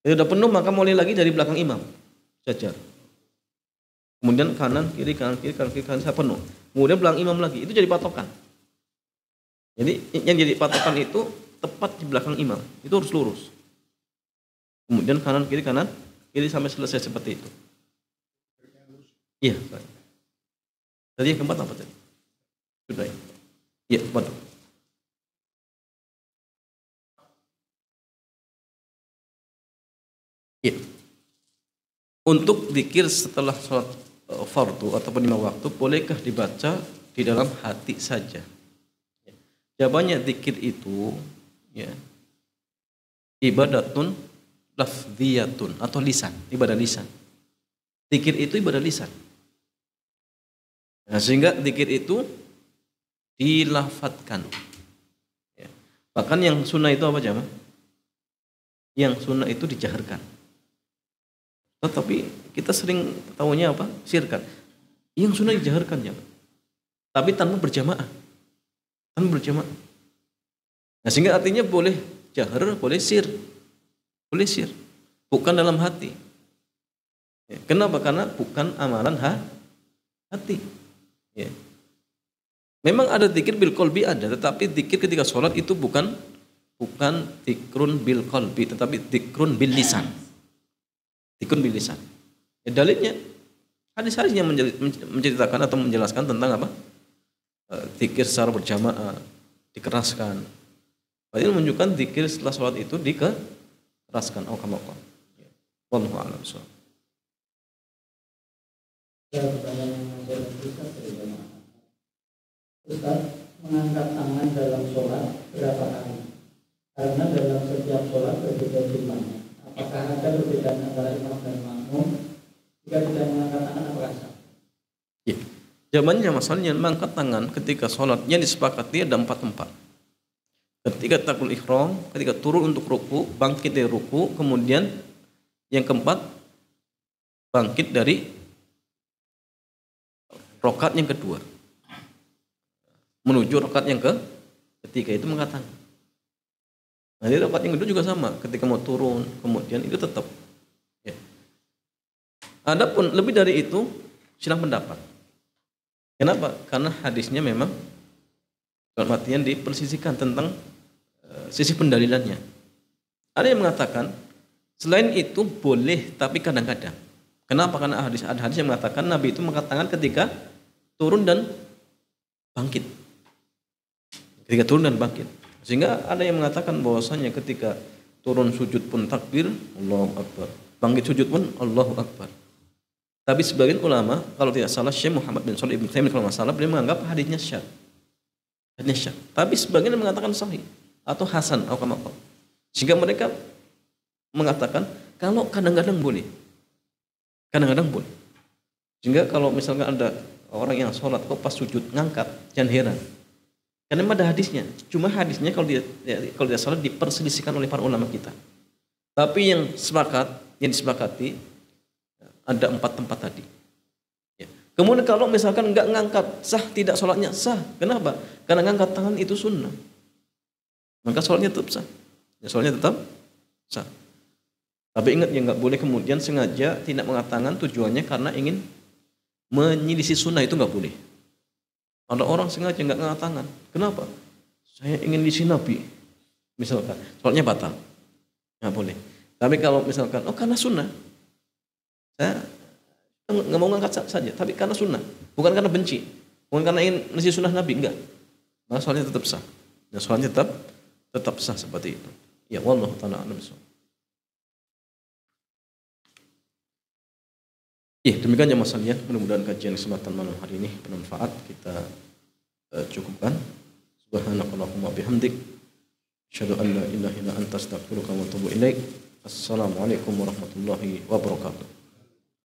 Jadi udah penuh maka mulai lagi dari belakang imam, jajar. Kemudian kanan kiri sampai penuh. Kemudian belakang imam lagi, itu jadi patokan. Jadi yang jadi patokan itu tepat di belakang imam, itu harus lurus. Kemudian kanan kiri sampai selesai seperti itu. Iya. Tadi yang keempat apa tadi? Sudah ya? Iya, betul. Iya. Untuk zikir setelah sholat fardu ataupun 5 waktu, bolehkah dibaca di dalam hati saja? Jawabannya zikir itu ya, ibadatun lafziyatun atau lisan, ibadah lisan. Zikir itu ibadah lisan. Nah, sehingga zikir itu dilafadzkan. Ya. Bahkan yang sunnah itu apa jamaah? Yang sunnah itu dijaharkan. Tetapi kita sering tahunya apa? Sirkan. Yang sunnah dijaharkan jamaah. Tapi tanpa berjamaah. Nah, sehingga artinya boleh jahar, boleh sir. Boleh sir. Bukan dalam hati. Ya. Kenapa? Karena bukan amalan hati. Ya. Memang ada zikir bil qalbi ada, tetapi zikir ketika sholat itu bukan zikrun bil qalbi, tetapi zikrun bil lisan. Zikrun bil lisan. Ya, dalilnya hadis-hadis yang menceritakan atau menjelaskan tentang apa? Zikir secara berjamaah dikeraskan. Berarti menunjukkan zikir setelah sholat itu dikeraskan. Oh, kamu kok. Wallahu a'lam. Ustaz, mengangkat tangan dalam sholat berapa kali? Karena dalam setiap sholat berbeda jumlahnya. Apakah ada perbedaan antara imam dan makmum? Jika tidak mengangkat tangan, apakah sah? Ya. Jawabannya masalahnya mengangkat tangan ketika sholat yang disepakati ada 4 tempat. Ketika takbiratul ihram, ketika turun untuk ruku, bangkit dari ruku, kemudian yang keempat bangkit dari rakaat yang kedua menuju rakaat yang ketiga, itu mengatakan. Nah, di rakaat yang kedua juga sama, ketika mau turun, kemudian itu tetap. Ya. Adapun lebih dari itu, silang pendapat. Kenapa? Karena hadisnya memang dalam artian dipersisikan tentang sisi pendalilannya. Ada yang mengatakan selain itu boleh, tapi kadang-kadang. Kenapa? Karena ada hadis yang mengatakan Nabi itu mengangkat tangan ketika turun dan bangkit. Ketika turun dan bangkit. Sehingga ada yang mengatakan bahwasanya ketika turun sujud pun takbir, Allahu Akbar. Bangkit sujud pun Allahu Akbar. Tapi sebagian ulama, kalau tidak salah Syekh Muhammad bin Shalih Ibnu Taimiyah kalau masalah, beliau menganggap hadisnya syadz. Hadisnya syadz. Tapi sebagian yang mengatakan sahih atau hasan atau kama qala. Sehingga mereka mengatakan kalau kadang-kadang boleh. Kadang-kadang boleh. Sehingga kalau misalkan ada orang yang sholat kok pas sujud ngangkat, jangan heran. Karena ada hadisnya. Cuma hadisnya kalau tidak salah diperselisihkan oleh para ulama kita. Tapi yang disepakati ada 4 tempat tadi. Ya. Kemudian kalau misalkan enggak ngangkat, sah tidak sholatnya? Sah. Kenapa? Karena ngangkat tangan itu sunnah. Maka sholatnya tetap sah. Ya, sholatnya tetap sah. Tapi ingat ya, nggak boleh kemudian sengaja tidak mengangkat tangan tujuannya karena ingin menyelisih sunnah, itu nggak boleh. Ada orang sengaja nggak ngangkat tangan. Kenapa? Saya ingin menyelisihi Nabi. Misalkan, sholatnya batal. Nggak boleh. Tapi kalau misalkan, karena sunnah. Saya nggak mau ngangkat saja, tapi karena sunnah. Bukan karena benci. Bukan karena ingin menyelisihi sunnah Nabi, enggak. Maka sholatnya tetap sah. Dan sholatnya tetap sah seperti itu. Ya, wallahu ta'ala a'lam bishawab. Ya, demikian jemaah sekalian, mudah-mudahan kajian kesempatan malam hari ini bermanfaat. Kita cukupkan. Subhanakallahumma bihamdik, asyhadu an la ilaha illa anta astaghfiruka wa atubu ilaik. Assalamualaikum warahmatullahi wabarakatuh.